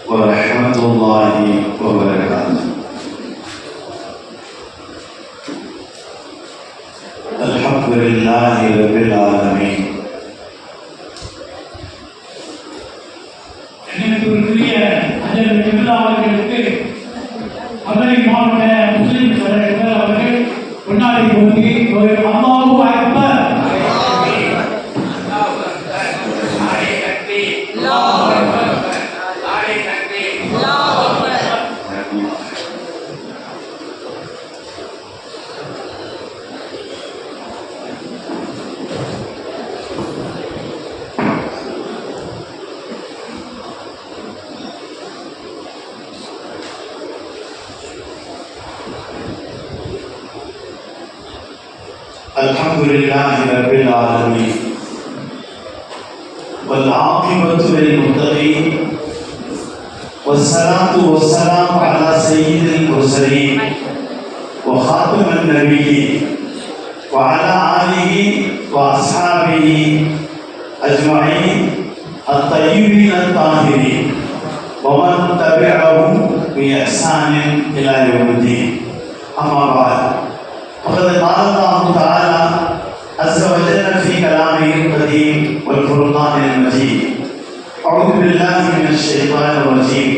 ورحمة الله وبركاته. الحمد لله رب العالمين. மதுரை மாவட்ட முஸ்லிம் தலைவர் அவர்கள் முன்னாடி போட்டி ஒரு அல்லாஹு அக்பர் الحمد لله رب العالمين والعاقبة للمتقين والصلاة والسلام على سيد المرسلين وخاتم النبيين وعلى آله وأصحابه أجمعين الطيبين الطاهرين ومن تبعهم بإحسان إلى يوم الدين. أما بعد، وقد قال الله تعالى عز وجل في كلامه القديم والفرقان المجيد: أعوذ بالله من الشيطان الرجيم.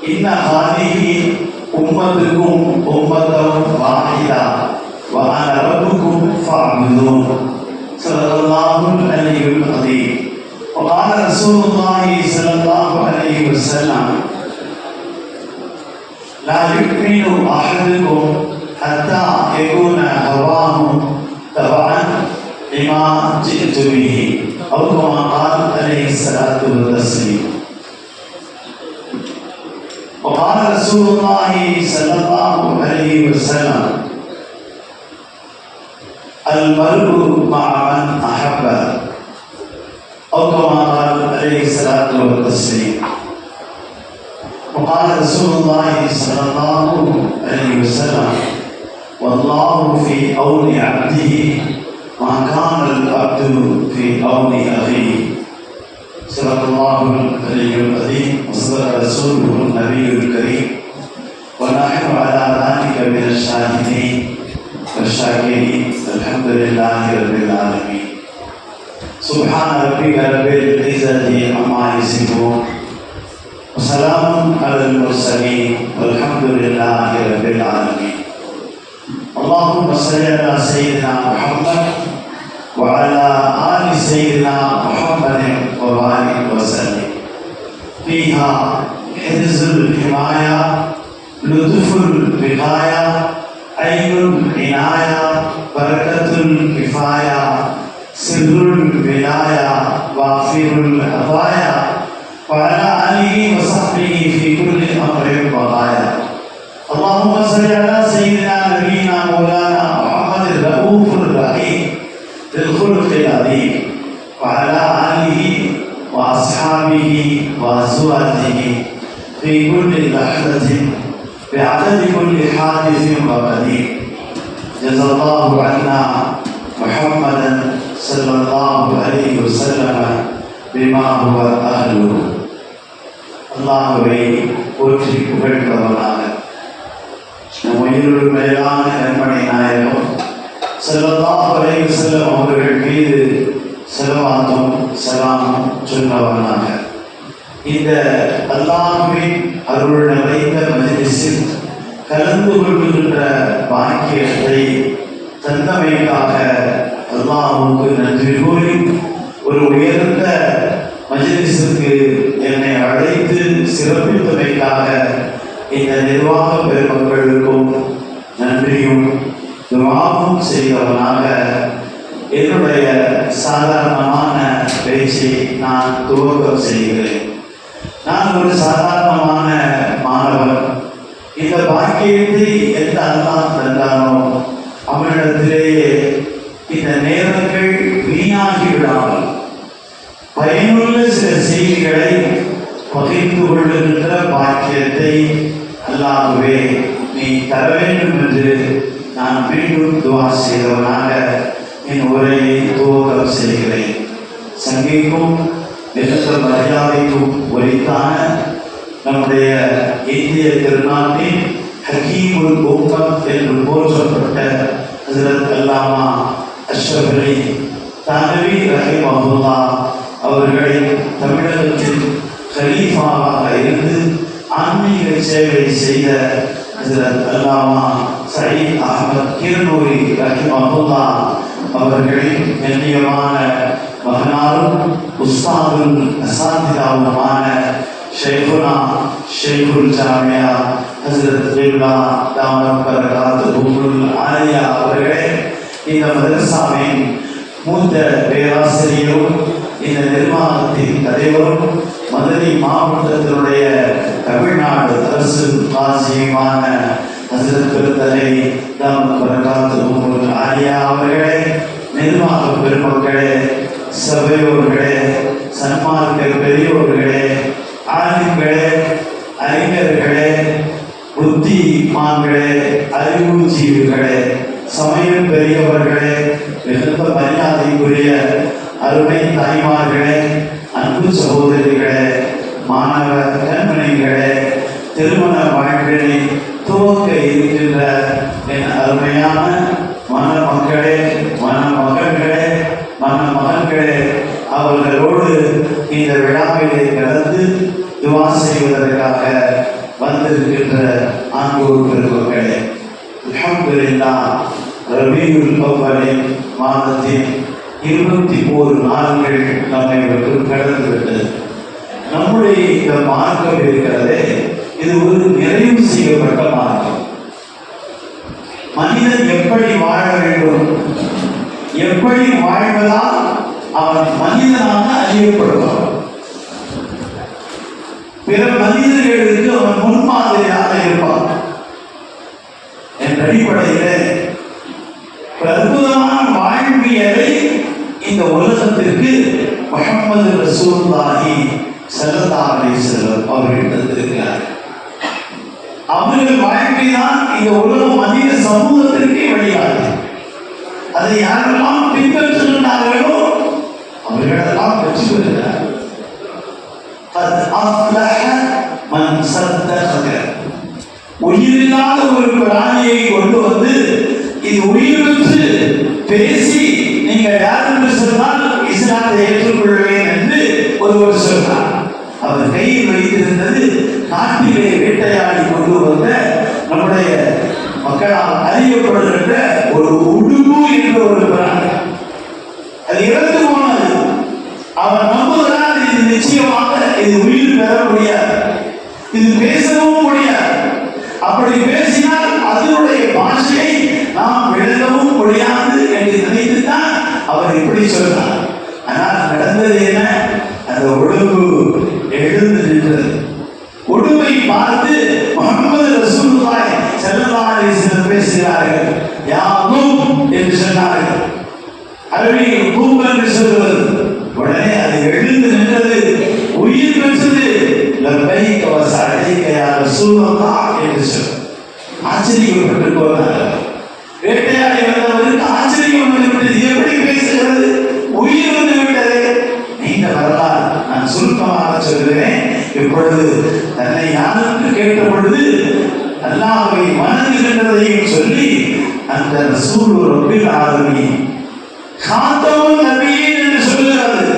إن هذه أمتكم أمة واحدة وأنا ربكم فاعبدون. صدق الله العلي العظيم. وقال رسول الله صلى الله عليه وسلم: لا يؤمن أحدكم حتى يكون هواه تبعا لما جئت به، أو كما قال عليه الصلاة والتسليم. وقال رسول الله صلى الله عليه وسلم: المرء مع من أحب، أو كما قال عليه الصلاة والتسليم. وقال رسول الله صلى الله عليه وسلم: والله في عون عبده ما كان العبد في عون أخيه. صدق الله العلي العظيم وصدق رسوله النبي الكريم، ونحن على ذلك من الشاهدين والشاكرين. الحمد لله رب العالمين. سبحان ربك رب العزة عما يصفون وسلام على المرسلين والحمد لله رب العالمين. اللهم صل على سيدنا محمد وعلى آل سيدنا محمد وبارك وسلم. فيها حرز الحماية، لطف الوقاية، عين العناية، بركة الكفاية، سر الولاية، وافر العطايا، وعلى آله وصحبه في كل أمر وغاية. اللهم صل على سيدنا نبينا مولانا محمد الرؤوف الرحيم بالخلق العظيم، وعلى آله وأصحابه وأزواجه في كل لحظة بعدد كل حادث وقدير. جزا الله عنا محمدا صلى الله عليه وسلم بما هو أهله. அல்லாஹ்வை போற்றி புகழ்ந்தவனாக நம் உயிரோடு மேலான கண்மணி நாயகம் ஸல்லல்லாஹு அலைஹி வஸல்லம் அவர்கள் மீது ஸலவாத்தும் ஸலாமும் சொன்னவனாக இந்த அல்லாஹ்வின் அருள் நிறைந்த மஜ்லிஸில் கலந்து கொள்கின்ற பாக்கியத்தை தந்தமைக்காக அல்லாஹ்வுக்கு நன்றி கூறி ஒரு உயர்ந்த மஜ்லிஸுக்கு என்னை அழைத்து சிறப்பித்தமைக்காக இந்த நிர்வாக பெருமக்களுக்கும் நன்றியும் துஆவும் செய்தவனாக என்னுடைய சாதாரணமான பேச்சை நான் துவக்கம் செய்கிறேன். நான் ஒரு சாதாரணமான மாணவன். இந்த பாக்கியத்தை எந்த அல்லாஹ் தந்தானோ அவனிடத்திலேயே இந்த நேரங்கள் வீணாகி விடாமல் பயனுள்ள சில செய்திகளை பகிர்ந்து கொள்ளுகின்ற பாக்கியத்தை அல்லாஹ்வே நீ தர வேண்டும் என்று நான் மீண்டும் துஆ செய்தவனாக என் உரையை துவக்கம் செய்கிறேன். சங்கைக்கும் மிகுந்த மரியாதைக்கும் உரித்தான நம்முடைய இந்திய திருநாட்டின் ஹக்கீமுல் உம்மத் என்று போற்றப்பட்ட ஹஜ்ரத் அல்லாமா அஷ்ரஃப் அலி தானவி ரஹிமஹுல்லாஹ் அவர்களை தமிழகத்தின் கலீஃபாவாக இருந்து ஆன்மீக சேவை செய்த ஹஜ்ரத் அல்லாமா சயீத் அஹ்மத் கிர்னூரி ரஹிமஹுல்லாஹ் அவர்களின் கண்ணியமான மகனாரும் உஸ்தாதுல் அசாத்திதாவுமான ஷைகுனா ஷைகுல் ஜாமியா ஹஜ்ரத் ஜிப்லா தாமத் பரகாத்துஹுல் ஆலியா அவர்களே, இந்த மதரசாவின் மூத்த பேராசிரியரும் இந்த நிர்வாகத்தின் தலைவரும் மதுரை மாவட்டத்தினுடைய தமிழ்நாடு அரசு காசியமான ஹஜ்ரத் பெருந்தலை தாமத் பரகாத்துஹுல் ஆலியா அவர்களே, நிர்வாக பெருமக்களே, சபையோர்களே, சன்மார்க்க பெரியோர்களே, ஆலிம்களே, அறிஞர்களே, புத்திமான்களே, அறிவுஜீவிகளே, சமயம் பெரியவர்களே, மிகுந்த மரியாதைக்குரிய அருமை தாய்மார்களே, அன்பு சகோதரிகளே, மாணவ கண்மணிகளே, திருமண வாழ்க்கையை துவக்க இருக்கின்ற என் அருமையான மணமக்களே, மணமகன்களே, மணமகன்களே, அவர்களோடு இந்த விழாவிலே கலந்து துவா செய்வதற்காக வந்திருக்கின்ற ஆண்கோர் பெருமக்களே, அல்ஹம்துலில்லாஹ், ரபீஉல் அவ்வலின் மாதத்தின் 21 நாட்கள் நம்மை விட்டு கடந்து விட்டது. நம்முடைய இந்த மார்க்கம் இருக்கிறதே, இது ஒரு நிறைவு செய்யப்பட்ட மார்க்கம். மனிதன் எப்படி வாழ வேண்டும், எப்படி வாழ்வதால் அவன் மனிதனாக அறியப்படுவான், பிற மனிதர்களுக்கு அவன் முன்மாதிரியாக இருப்பான் என்ற அடிப்படையில் அற்புதமான வாழ்வியலை இந்த உலகத்திற்கு முஹம்மது ரசூலுல்லாஹி ஸல்லல்லாஹு அலைஹி வஸல்லம் அவர்கள் தந்திருக்கிறார். அவர்கள் வாழ்க்கைதான் இந்த உலக மனித சமூகத்திற்கே வழிகாட்டு. அதை யாரெல்லாம் பின்பற்றுகிறார்களோ அவர்களெல்லாம் வெற்றி பெறுகிறார். உயிரில்லாத ஒரு பிராணியை கொண்டு வந்து இது உயிர் பெற்று பேசி நீங்கள் யார் என்று சொன்னால் இஸ்லாத்தை ஏற்றுக்கொள்வேன் என்று ஒருவர் சொன்னார். அவர் கையில் வைத்திருந்தது நாட்டிலே வேட்டையாடி கொண்டு வந்த நம்முடைய மக்களால் அறியப்படுகின்ற ஒரு உடும்பு என்ற ஒரு பிராணி. அது இறந்து போனது. அவர் நம்புகிறார், இது நிச்சயமாக இது உயிர் பெற முடியாது, இது பேசவும் முடியாது. அப்படி பேசினால் அதனுடைய பாஷையை நாம் விளங்கவும் முடியாது என்று நினைத்துத்தான் அவர் இப்படி சொன்னார். ஆனால் நடந்தது என்ன? அந்த உடம்பு எழுந்து நின்றது. உடும்பை பார்த்து முஹம்மது ரசூலுல்லாஹி ஸல்லல்லாஹு அலைஹி வஸல்லம் பேசுகிறார்கள். யாவும் என்று சொன்னார்கள். அரபியில் கூம் என்று சொல்வது. உடனே அது எழுந்து நின்றது, உயிர் பெற்றது. லப்பைக வ சஅதைக யா ரசூலுல்லாஹ் என்று சொன்னார். ஆச்சரியப்பட்டு போனார்கள். வேட்டையாடி வந்தவருக்கு ஆச்சரியம் வந்துவிட்டது. எப்படி பேசுகிறது? உயிர் வந்து விட்டது. நீண்ட வரலாறு நான் சுருக்கமாக சொல்கிறேன். இப்பொழுது தன்னை யாருக்கு கேட்ட பொழுது அல்லாஹ்வை வணங்குகின்றதையும் சொல்லி அந்த ரசூல் ரப்பில் ஆலமீன் காத்தமுல் நபியீன் என்று சொல்லுகிறது.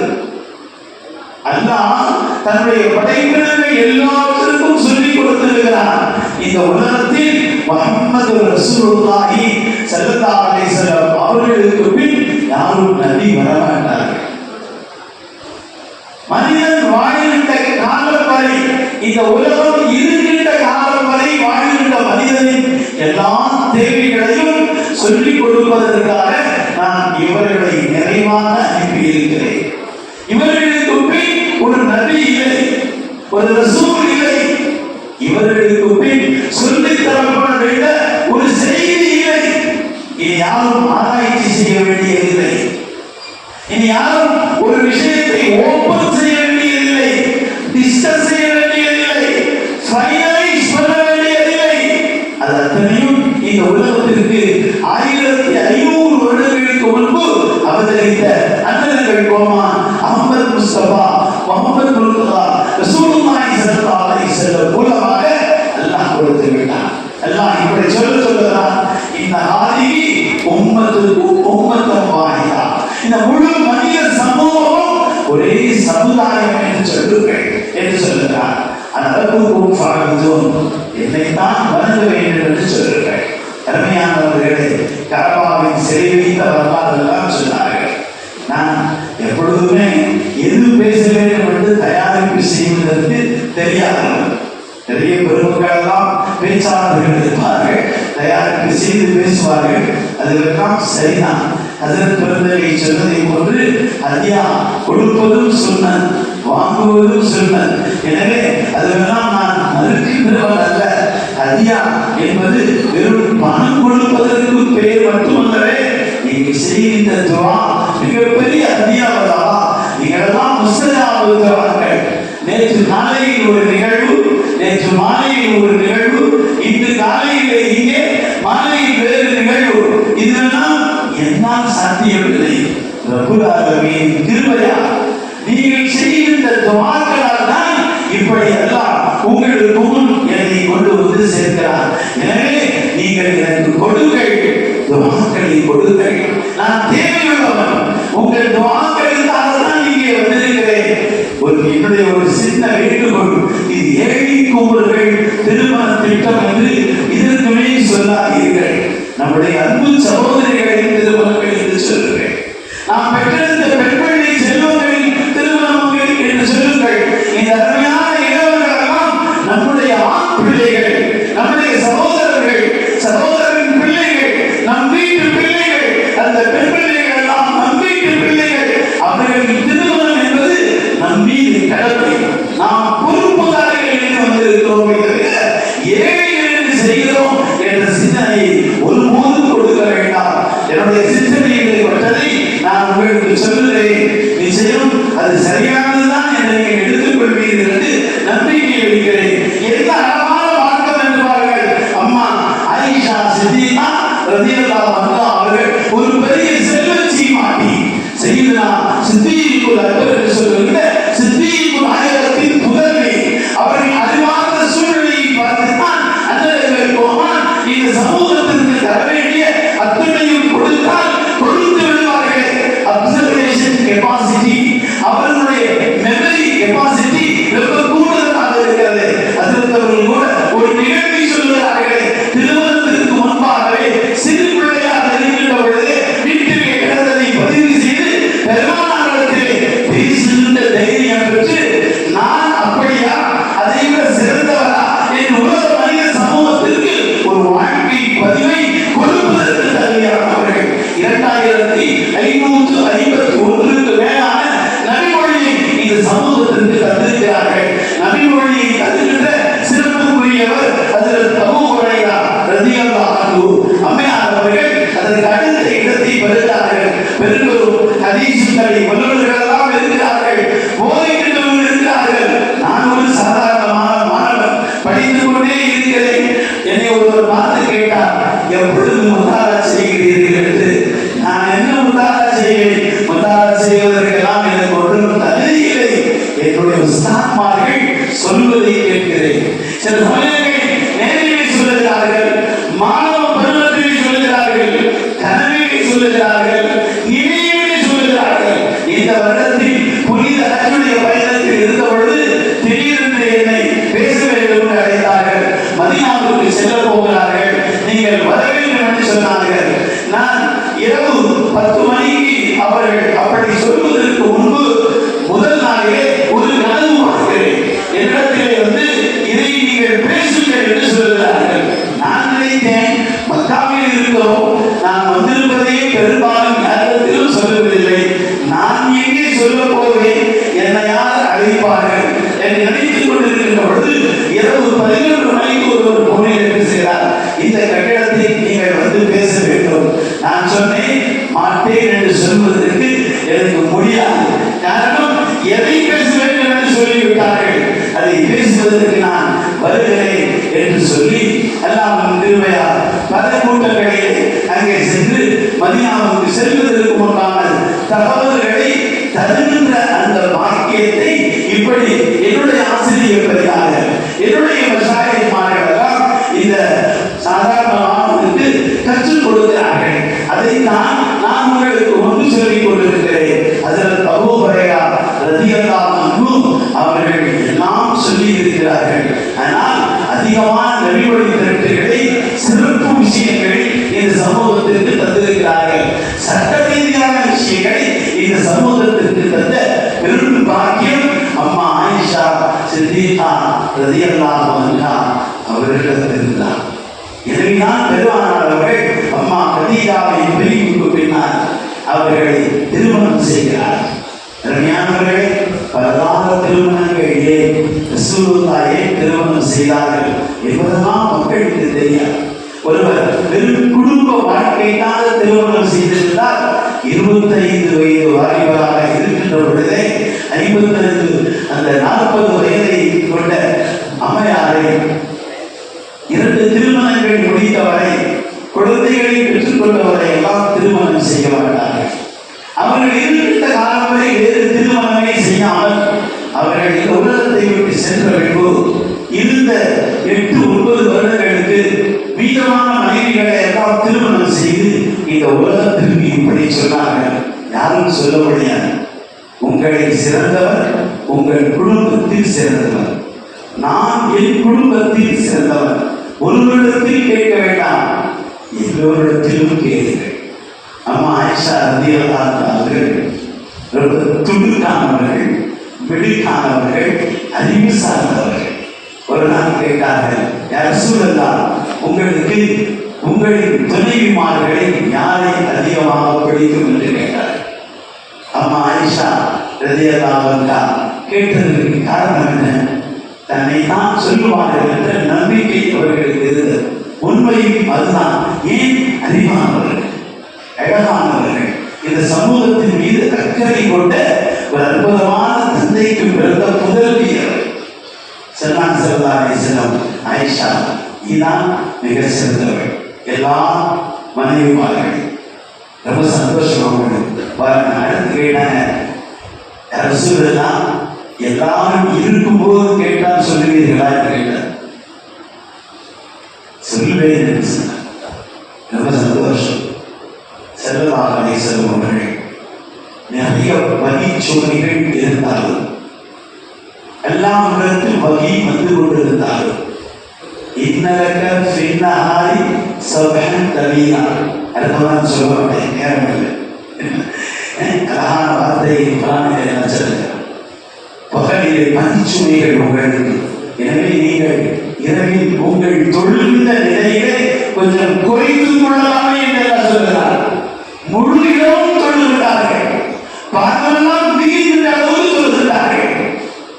அல்லாஹ் தன்னுடைய படைப்பினர்கள் எல்லாவற்றுக்கும் சொல்லிக் கொடுத்திருக்கிறார். இந்த உலகத்தில் முஹம்மது ரசூலுல்லாஹி ஸல்லல்லாஹு அலைஹி வஸல்லம் அவர்களுக்கு பின் யாரும் நபி வரமாட்டார்கள். மனிதன் வாழ்கின்ற காலம் வரை, இந்த உலகம் இருக்கின்ற காலம் வரை வாழ்கின்ற மனிதனின் எல்லா தேவைகளையும் சொல்லிக் கொடுப்பதற்காக நான் இவர்களை நிறைவாக அனுப்பியிருக்கிறேன். இவர்களுக்கு பின் ஒரு நபி இல்லை, ஒரு ரசூல் இல்லை. இவர்களுக்கு பின் சொல்லித் தரப்பட வேண்ட ஒரு செய்தி இல்லை. இனி யாரும் ஆராய்ச்சி செய்ய வேண்டியதில்லை. இனி யாரும் ஒரு விஷயத்தை ஓபன் செய்ய வேண்டியதில்லை, டிஸ்கஸ் செய்ய வேண்டியதில்லை, ஃபைனலைஸ் பண்ண வேண்டியதில்லை. அது அத்தனையும் இந்த உலகத்திற்கு 1500 வருடங்களுக்கு முன்பு அவதரித்த அண்ணர்கள் கோமான் அஹ்மத் முஸ்தபா முஹம்மது முர்ததா ரசூலுல்லாஹி ஸல்லல்லாஹு அலைஹி வஸல்லம் முழு மனித சமூகமும் ஒரே சமுதாயம் என்று சொல்லுங்கள் என்று சொல்லுகிறார். அதற்கும் ஃபாரூதும் என்னைத்தான் வணங்க வேண்டும் என்று சொல்லுங்கள். அருமையானவர்களே, கரபாவின் சிறை வைத்த வரலாறுலாம் சொன்னார்கள். நான் எப்பொழுதுமே எது பேச வேண்டும் என்று தயாரிப்பு செய்வதற்கு தெரியாது. நிறைய பெருமக்கள் எல்லாம் பேச்சாளர்கள் இருப்பார்கள், தயாரிப்பு செய்து பேசுவார்கள். அதெல்லாம் சரிதான். அதற்கு பிறந்தவை சொன்னதை போன்று ஹதியா கொடுப்பதும் சுன்னத், வாங்குவதும் சுன்னத். எனவே அதெல்லாம் நான் மறுக்கின்றவன் அல்ல. ஹதியா என்பது வெறும் பணம் கொடுப்பதற்கு பெயர் மட்டுமல்லவே, நீங்கள் செய்கின்ற துவா மிகப்பெரிய ஹதியாவதா. நீங்களெல்லாம் முஸ்லிமாவது துவாக்கள். நேற்று காலையில் ஒரு நிகழ்வு, நேற்று மாலையில் ஒரு நிகழ்வு, இன்று காலையில் இங்கே, மாலையில் வேறு நிகழ்வு. இதெல்லாம் என்னால் சாத்தியமில்லை. ரப்புல் ஆலமீன் கிருபையா நீங்கள் செய்கின்ற துவாக்களால் தான் இப்படி எல்லாம் உங்களுக்கு முன் என்னை கொண்டு வந்து சேர்க்கிறார். எனவே நீங்கள் எனக்கு கொடுங்கள், துவாக்களை கொடுங்கள். நான் தேவையுள்ளவன். உங்கள் துவாக்களுக்காக தான் இங்கே வந்திருக்கிறேன். என்னுடைய ஒரு சின்ன வேண்டுகோள், இது ஏழை கும்பல்கள் திருமண திட்டம் என்று இதற்குமே சொல்லாதீர்கள். நம்முடைய அன்பு சகோதரிகளின் திருமணங்கள் என்று சொல்லுங்கள். நாம் பெற்றெடுத்த பெண்களை செல்வங்களின் திருமணங்கள் என்று சொல்லுங்கள். இந்த அருமையான இளவர்கள் எல்லாம் நம்முடைய ஆண் பிள்ளைகள், நம்முடைய சகோதரர்கள், சகோதரரின் பிள்ளைகள், நம் வீட்டு பிள்ளைகள். அந்த பெண் பிள்ளைகள் எல்லாம் நம் வீட்டு பிள்ளைகள். அவர்களின் திருமணம் என்பது நம் மீது கடமை. நாம் பொறுப்புதாரிகள் வந்திருக்கிறோம். ஏழைகளுக்கு செய்கிறோம் என்ற சிந்தனை ஒருபோதும் கொடுக்க வேண்டாம். என்னுடைய சிந்தனைகளை கொண்டதை நான் உங்களுக்கு சொல்லுகிறேன். நிச்சயம் அது சரியானதுதான் என்று நீங்கள் எடுத்துக் கொள்வீர்கள் என்று நம்பிக்கை வைக்கிறேன். எந்த அழகான மார்க்கம் என்று பாருங்கள். அம்மா ஆயிஷா சித்திகா ரலியல்லாஹு அன்ஹா அவர்கள் ஒரு பெரிய செல்வச்சி மாட்டி செய்தனா சித்திகுல் அக்பர் என்று சொல்லுகிற சித்திகுல் நாயகத்தின் புதல்வி. அவர்கள் அறிவார்ந்த சூழ்நிலையை பார்த்துத்தான் அண்ணர்கள் கோமான் இந்த சமூகத்திற்கு தர வேண்டிய அத்துணையும் கொடுத்தால் கொடுத்து விடுவார்கள். அப்சர்வேஷன் கெப்பாசிட்டி, அவர்களுடைய மெமரி கெப்பாசிட்டி ரொம்ப கூடுதலாக இருக்கிறது. அதற்கு அவர்கள் கூட ஒரு நிகழ்வை சொல்லுகிறார்கள். திருமணத்திற்கு முன்பாகவே சிறு பிள்ளையாக இருக்கின்ற பொழுது வீட்டிலே கிடந்ததை பதிவு செய்து பெருமானாரிடத்திலே பேசுகின்ற தைரியம் பெற்று, நான் அப்படியா, அதை விட சிறந்தவரா என் உலக மனித சமூகத்திற்கு ஒரு வாழ்க்கை பதிவை கொடுப்பதற்கு தகுதியானவர்கள். 2551க்கு மேலான நபிமொழியை இந்த சமூகத்திற்கு தந்திருக்கிறார்கள். நபிமொழியை தருகின்ற சிறப்புக்குரியவர் ஹஜ்ரத் அபூ ஹுரைரா ரலியல்லாஹு அன்ஹு. அம்மையார் அவர்கள் அதற்கு அடுத்த இடத்தை பெறுகிறார்கள். பெரும்பெரும் ஹதீசுகளை வல்லுநர்கள் எல்லாம் இருக்கிறார்கள், போதிக்கின்றவர்கள் இருக்கிறார்கள். நான் ஒரு சாதாரணமான மாணவன், படித்துக் கொண்டே இருக்கிறேன். என்னை ஒருவர் பார்த்து கேட்டார், எப்பொழுது முத்தாரா செய்கிறீர்கள் என்று. நான் என்ன முத்தாரா செய்கிறேன்? முத்தாரா செய்வதற்கெல்லாம் எனக்கு ஒன்றும் தகுதி இல்லை. என்னுடைய உஸ்தாத்மார்கள் சொல்வதை கேட்கிறேன். சில சமயங்கள் நேரிலே சொல்லுகிறார்கள், மாணவ பருவத்திலே சொல்லுகிறார்கள், கனவிலே சொல்லுகிறார்கள், நினைவிலே சொல்லுகிறார்கள். இந்த வருடத்தில் புனித ஹஜ்ஜுடைய பயணத்தில் இருந்த பொழுது திடீரென்று என்னை பேச வேண்டும் என்று அழைத்தார்கள். மதீனாவுக்கு செல்ல போகிறார்கள், நீங்கள் வர வேண்டும் என்று சொன்னார்கள். நான் இரவு 10 மணிக்கு அவர்கள் அப்படி சொல்வதற்கு முன்பு முதல் நாளிலே ஒரு கனவு பார்க்கிறேன். என்னிடத்திலே வந்து இதை நீங்கள் பேசுங்கள் என்று சொல்கிறார்கள். நான் நினைத்தேன், மக்காவில் இருக்கிறோம், நான் வந்திருப்பதையே பெரும்பாலும் யாரிடத்திலும் சொல்லுவதில்லை, நான் எங்கே சொல்ல போவேன், என்னை யார் அழைப்பார்கள் என்று நினைத்துக் கொண்டிருக்கின்ற பொழுது இரவு 11 மணிக்கு ஒருவர் போனில் பேசுகிறார். இந்த கட்டிடத்தை நீங்கள் வந்து பேச வேண்டும். நான் சொன்னேன், மாட்டேன் என்று சொல்வதற்கு எனக்கு முடியாது. காரணம், எதை பேச வேண்டும் என்று சொல்லிவிட்டார்கள். அதை பேசுவதற்கு நான் வருகிறேன் என்று சொல்லி எல்லாம் திருவையார் பல கூட்டங்களிலே அங்கே சென்று மதீனாவுக்கு செல்வதற்கு முன்பான தகவல்களை தருகின்ற அந்த பாக்கியத்தை இப்படி என்னுடைய ஆசிரியர் பெரியார்கள், என்னுடைய மஷாயிக்மார்கள் எல்லாம் இந்த சாதாரணமானவருக்கு கற்றுக் கொடுக்கிறார்கள். அதை நான் உங்களுக்கு முன்பு சொல்லிக் கொண்டிருக்கிறேன். தந்த பெரும் பாக்கியம் அம்மா ஆயிஷா சித்திகா ரலியல்லாஹு அன்ஹா அவர்களிடத்தில் இருந்தார். எனவேதான் பெருமானார் அவர்கள் அம்மா கதீஜாவை பிரிவுக்கு பின்னால் அவர்களை திருமணம் செய்கிறார். அருமையானவர்களே, பலதார திருமணங்களிலே ரசூலுல்லாஹை திருமணம் செய்தார்கள் என்பதெல்லாம் மக்களுக்கு தெரியாது. ஒருவர் வெறும் குடும்ப வாழ்க்கைக்காக திருமணம் செய்திருந்தால் 25 வயது வாலிபராக இருக்கின்ற பொழுதே 52 அந்த 40 வயதை கொண்ட அம்மையாரை 2 திருமணங்கள் முடித்தவரை குழந்தைகளை பெற்றுக்கொண்டவரை எல்லாம் திருமணம் செய்ய மாட்டார்கள். அவர்கள் இருக்கின்ற காலம் வரை வேறு திருமணமே செய்யாமல் அவர்கள் இந்த உலகத்தை விட்டு சென்ற பின்பு இருந்த 8-9 வருடங்களுக்கு மீதமான மனைவிகளை எல்லாம் திருமணம் செய்து இந்த உலகத்திற்கு இப்படி சொன்னார்கள். யாரும் சொல்ல முடியாது. உங்களில் சிறந்தவர் உங்கள் குடும்பத்தில் சிறந்தவர். நான் என் குடும்பத்தில் சிறந்தவர். ஒருவரிடத்தில் கேட்க வேண்டாம், எல்லோரிடத்திலும் கேளுங்கள். அம்மா ஆயிஷா ரலியல்லாஹு அவர்கள் ரொம்ப துடுக்கானவர்கள், வெடிக்கானவர்கள், அறிவு சார்ந்தவர்கள். ஒரு நாள் கேட்டார்கள், யார் ரசூலல்லாஹ், உங்களுக்கு உங்களின் துணைவிமார்களை யாரை அதிகமாக பிடிக்கும் என்று கேட்டார். அம்மா ஆயிஷா ரலியல்லாஹு அன்ஹா கேட்டதற்கு காரணம் என்ன? தன்னை தான் சொல்லுவார்கள் என்ற நம்பிக்கை அவர்களுக்கு இருந்தது. உண்மையும் அதுதான். ஏன்? அறிவானவர்கள், அழகானவர்கள், இந்த சமூகத்தின் மீது அக்கறை கொண்ட ஒரு அற்புதமான தந்தைக்கு பிறந்த புதல்வி சல்மான் ஸல்லல்லாஹு அலைஹி வஸல்லம் ஆயிஷா இதான் மிக சிறந்தவள். எல்லா மனைவிமார்கள் ரொம்ப சந்தோஷமாக பாருங்க. அடுத்து கேட்டாங்க, ரசூலுல்லாஹ் எல்லாரும் இருக்கும்போது கேட்டால் சொல்லுவீர்களா என்று கேட்டார். சொல்லுவேன் என்று சொன்னார். ரொம்ப சந்தோஷம். ஸல்லல்லாஹு அலைஹி வஸல்லம் அவர்கள் நிறைய வகிச்சோதிகள் இருந்தாலும் எல்லாம் இடத்தில் வகி வந்து கொண்டிருந்தாலும் இன்னலக ஃபின்னஹாரி சபஹன் தவீனா அடுத்தவன் சொல்லுவாங்க, நேரம் இல்லை, அழகான வார்த்தையை குர்ஆனிலே சொல்லுகிறார். பகலிலே பனிச்சுமைகள் உங்களுக்கு. எனவே நீங்கள் இரவில் உங்கள் தொழுகின்ற நிலையிலே கொஞ்சம் குறைத்து கொள்ளலாமே என்று சொல்கிறார். முழு இரவும் தொழுகிறார்கள், பகலெல்லாம் வீழ்கின்ற அளவு தொழுகிறார்கள்.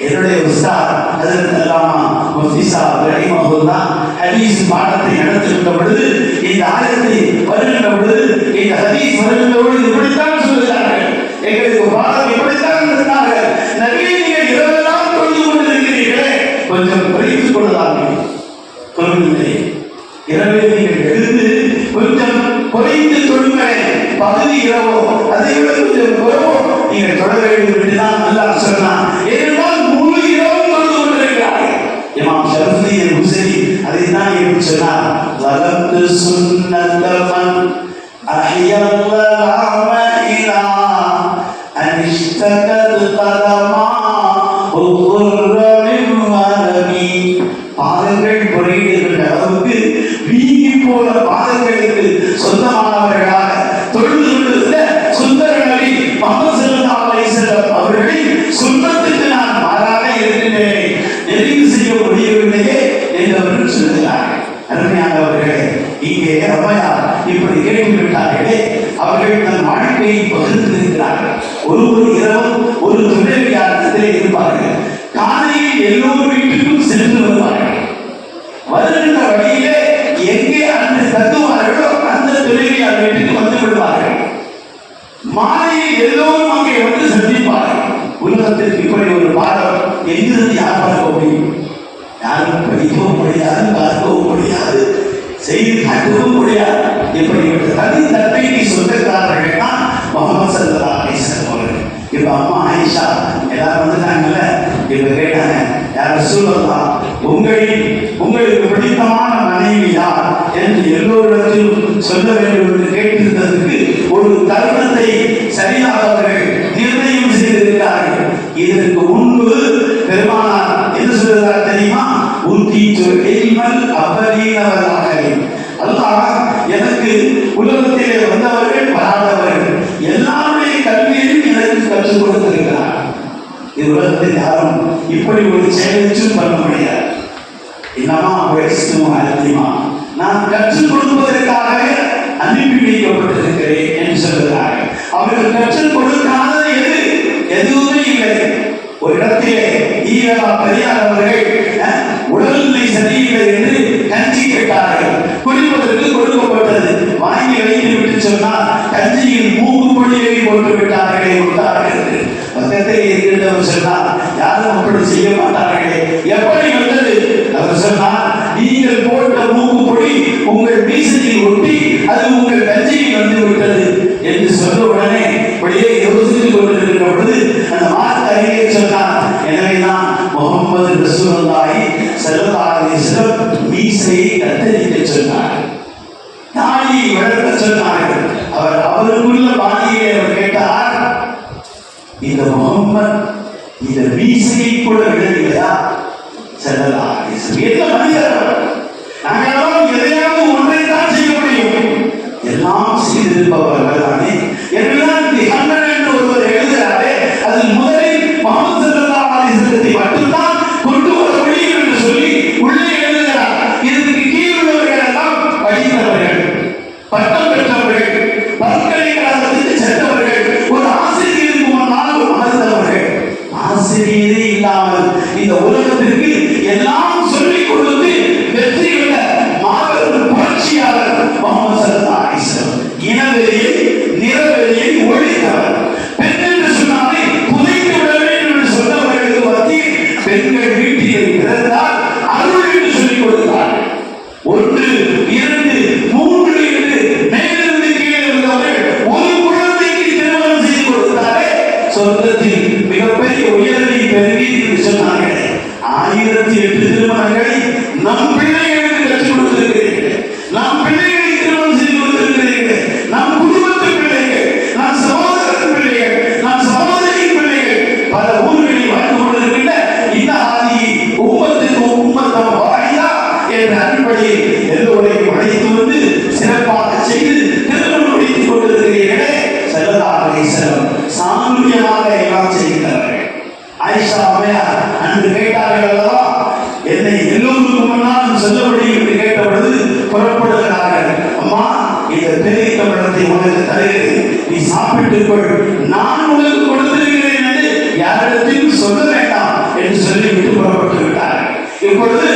என்னுடைய உஸ்தாத் ஹஜ்ரத் அல்லாமா முஃப்தி ஸாஹிப் ரஹிமஹுல்லாஹ் ஹதீஸ் பாடத்தை நடத்துகின்ற பொழுது இந்த ஆயத்தை வருகின்ற பொழுது இந்த ஹதீஸ் வருகின்ற பொழுது இப்படித்தான் சொல்கிறார்கள். எங்களுக்கு பாடம் இப்படித்தான் இருந்தார்கள். நபியே, நீங்கள் இரவெல்லாம் தொழுது கொண்டிருக்கிறீர்களே, கொஞ்சம் குறைத்துக் கொள்ளலாமே. தொழுவில்லை. இரவே நீங்கள் எழுந்து கொஞ்சம் குறைந்து தொழுங்களேன். பகுதி இரவோ அதை விட கொஞ்சம் குறைவோ நீங்கள் தொழ வேண்டும் என்றுதான் அல்லாஹ் சொன்னான். ஏனென்றால் முழு இரவும் தொழுது கொண்டிருக்கிறார்கள். இமாம் ஷரஃபுத்தீன் ஹுசைனி அதைத்தான் எப்படி சொன்னார்? வலத்து சுன்னத்தமன் அஹ்யல்லாஹ இலா அனிஷ்தகத் கதமா உர்ரமின் வரமி. பாதங்கள் குறைகின்ற அளவுக்கு வீங்கி போன பாதங்களுக்கு சொந்தமானவர்களாக தொழுது கொண்டிருந்த சுந்தர நபி முஹம்மது ஸல்லல்லாஹு அலைஹி வஸல்லம் அவர்களின் சுன்னத்துக்கு நான் மாறாக இருக்கின்றேன், நிறைவு செய்ய முடியவில்லையே என்று அவர்கள் சொல்கிறார்கள். அருமையானவர்களே, இங்கே அம்மையார் இப்படி கேட்டுவிட்டார்களே, அவர்கள் தன் வாழ்க்கையை பகிர்ந்திருக்கிறார்கள். ஒரு இரவும் ஒரு துணைவியாரத்திலே இருப்பார்கள். காலையில் எல்லோரும் வீட்டுக்கும் சென்று வருவார்கள். வருகின்ற வழியிலே எங்கே அன்று தங்குவார்களோ அந்த துணைவியார் வீட்டுக்கு வந்து விடுவார்கள். மாலையில் எல்லோரும் அங்கே வந்து சந்திப்பார்கள். உலகத்திற்கு இப்படி ஒரு பாடம் எங்கிருந்து யார் பார்க்க முடியும்? யாரும் படிக்கவும் முடியாது, பார்க்கவும் முடியாது, செய்து காட்டவும் முடியாது. இப்படிப்பட்ட தனி தன்மைக்கு சொந்தக்காரர்கள் தான் முஹம்மது ஸல்லல்லாஹு அலைஹி வஸல்லம் அவர்கள். இப்ப அம்மா ஆயிஷா எல்லாரும் வந்துட்டாங்கல்ல, இப்ப கேட்டாங்க, யார் ரசூலல்லாஹ், உங்களுக்கு பிடித்தமான மனைவி யார் என்று எல்லோரிடத்திலும் சொல்ல வேண்டும் என்று கேட்டிருந்ததுக்கு ஒரு தருணத்தை சரியாக அவர்கள் நிர்ணயம் செய்திருக்கிறார்கள். இதற்கு முன்பு பெருமானார் என்ன சொல்கிறார் தெரியுமா? ஊத்தீது இல்மல் அபலீனவராக. அல்லாஹ் எனக்கு உலகத்திலே வந்தவர்கள் வராதவர்கள் எல்லாருடைய கல்வியையும் எனக்கு கற்றுக் கொடுத்திருக்கிறார். உலகத்தில் யாரும் இப்படி ஒரு செயலும் பண்ண முடியாது. என்னமா பேசும் அழுத்தியமா நான் கற்றுக் கொடுப்பதற்காக அனுப்பி வைக்கப்பட்டிருக்கிறேன் என்று சொல்கிறார்கள். அவர்கள் கற்றுக் கொடுக்காத எதுவுமே இல்லை. ஒரு இடத்திலே ஈவா பெரியார் அவர்கள் உடல்நிலை சரியில்லை என்று கஞ்சி கேட்டார்கள். குடிப்பதற்கு கொடுக்கப்பட்டது. வாங்கி வைத்து விட்டு சொன்னால் கஞ்சியில் மூக்கு பொடியை போட்டு விட்டார்களே விட்டார்கள். பக்கத்தில் இருக்கின்றவர் சொன்னார், யாரும் அப்படி செய்ய மாட்டார்களே, எப்படி வந்தது? அவர் சொன்னார், நீங்கள் போட்ட மூக்கு பொடி உங்கள் மீசையில் ஒட்டி அது உங்கள் கஞ்சியில் வந்து விட்டது என்று சொன்ன உடனே அப்படியே யோசித்துக் கொண்டிருக்கிற பொழுது அந்த வார்த்தை அறிக்கை சொன்னார், எனவேதான் முகமது ரசூலுல்லாஹி ஸல்லல்லாஹு அலைஹி வஸல்லம் மீசையை கத்தரிக்க சொன்னார், தாடியை வளர்க்க சொன்னார்கள். அவருக்குள்ள பாணியை அவர் கேட்டார், இந்த முகம்மது இந்த மீசையை கூட விடவில்லையா? ஸல்லல்லாஹு அலைஹி வஸல்லம் என்ன மனிதர்? நாங்கள் எதையாவது ஒன்றைத்தான் செய்ய முடியும், எல்லாம் செய்திருப்பவர்கள் தானே. எல்லாம் என்று ஒருவர் எழுதுகிறாரே, அதில் முதலில் முஹம்மது ஸல்லல்லாஹு அலைஹி வஸல்லத்தை மட்டும்தான் கொண்டு வர முடியும் என்று சொல்லி உள்ளே எழுதுகிறார். இதற்கு கீழ் உள்ளவர்கள் எல்லாம் படித்தவர்கள், பட்டம் பெற்றவர்கள், பல்கலைக்கழகத்துக்கு சென்றவர்கள், ஒரு ஆசிரியருக்கு முன்னால் அமர்ந்தவர்கள். ஆசிரியரே இல்லாமல் இந்த உலகத்திற்கு எல்லாம் சொல்லிக் கொடுத்து வெற்றி உள்ள மாபெரும் புரட்சியாளர் முஹம்மது ஸல்லல்லாஹு அலைஹி வஸல்லம். இனவெளியை நிறவெளியை ஒழித்தவர். பெண் என்று சொன்னாலே புதைத்து விட வேண்டும் என்று சொன்னவர்களுக்கு மத்தியில் பெண்கள் வீட்டில் பிறந்தால் அருள் என்று சொல்லிக் கொடுத்தார். 1, 2, 3 என்று மேலிருந்து கீழே இருந்தவர்கள் ஒரு குழந்தைக்கு திருமணம் செய்து கொடுத்தாரே, சொர்க்கத்தில் மிகப்பெரிய உயர்வை பெறுவீர் என்று சொன்னார்கள். 1008 திருமணங்களை நம் பிள்ளைகளுக்கு கற்றுக் கொடுத்திருக்கிறீர்கள், நம் பிள்ளைகளை திருமணம் செய்து கொடுத்திருக்கிறீர்கள், நம் குடும்பத்து பிள்ளைகள், நம் சகோதரத்தின் பிள்ளைகள், நம் சகோதரியின் பிள்ளைகள் பல ஊர்களில் வாழ்ந்து கொண்டிருக்கின்ற இந்த ஆதியை உம்மத்தம் வாயிலா என்ற அடிப்படையில் எல்லோரையும் அழைத்து வந்து சிறப்பாக செய்து திருமணம் முடித்துக் கொண்டிருக்கிறீர்களே. ஸல்லல்லாஹு அலைஹி வஸல்லம் சாதுரியமாக எல்லாம் செய்கிறார்கள். ஆயிஷா அம்மையார் அன்று கேட்டார்கள் அல்லவா, என்னை எல்லோருக்கும் முன்னால் சொல்ல முடியும் என்று கேட்ட பொழுது புறப்படுகிறார்கள். அம்மா, இந்த பேரித்த பழத்தை உனக்கு தருகிறேன், நீ சாப்பிட்டுக் கொள், நான் உனக்கு கொடுத்திருக்கிறேன் என்று யாரிடத்தையும் சொல்ல வேண்டாம் என்று சொல்லிவிட்டு புறப்பட்டு விட்டார்கள். இப்பொழுது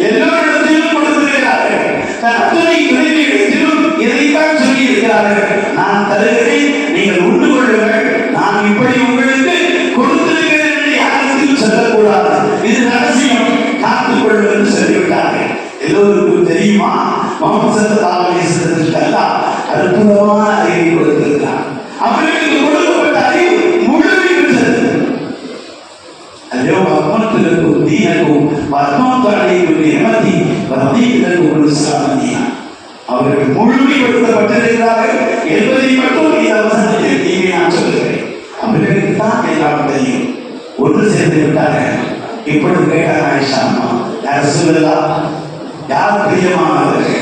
எல்லோரிடத்திலும் கொடுத்திருக்கிறார்கள். தன் அத்தனை துணைவியிடத்திலும் இதைத்தான் சொல்லி இருக்கிறார்கள், நான் தருகிறேன், நீங்கள் உண்டு கொள்ளுங்கள், நான் இப்படி உங்களுக்கு கொடுத்திருக்கிறேன் என்று யாருக்கும் சொல்லக்கூடாது, இது ரகசியம், காத்துக் கொள்ளுங்கள் என்று சொல்லிவிட்டார்கள். எல்லோருக்கும் தெரியுமா, முஹம்மது ஸல்லல்லாஹு அலைஹி வஸல்லம் அல்லாஹ் அற்புதமான அறிவை கொடுத்திருக்கிறார். அவர்களுக்கு கொடுக்கப்பட்ட அறிவு முழுமை பெற்றது. اليوم أكملت لكم دينكم وأتممت عليكم نعمتي ورضيت لكم الإسلام دينا. அவர்கள் முழுமைப்படுத்தப்பட்டிருக்கிறார்கள் என்பதை மட்டும் இந்த வசனத்தில் நீங்க நான் சொல்லுகிறேன். அவர்களுக்கு தான் எல்லாம் தெரியும். ஒன்று சேர்ந்து விட்டார்கள். இப்பொழுது கேட்டார் ஆயிஷா அம்மா, யார் ரசூலுல்லாஹ், யார் பிரியமானவர்கள்?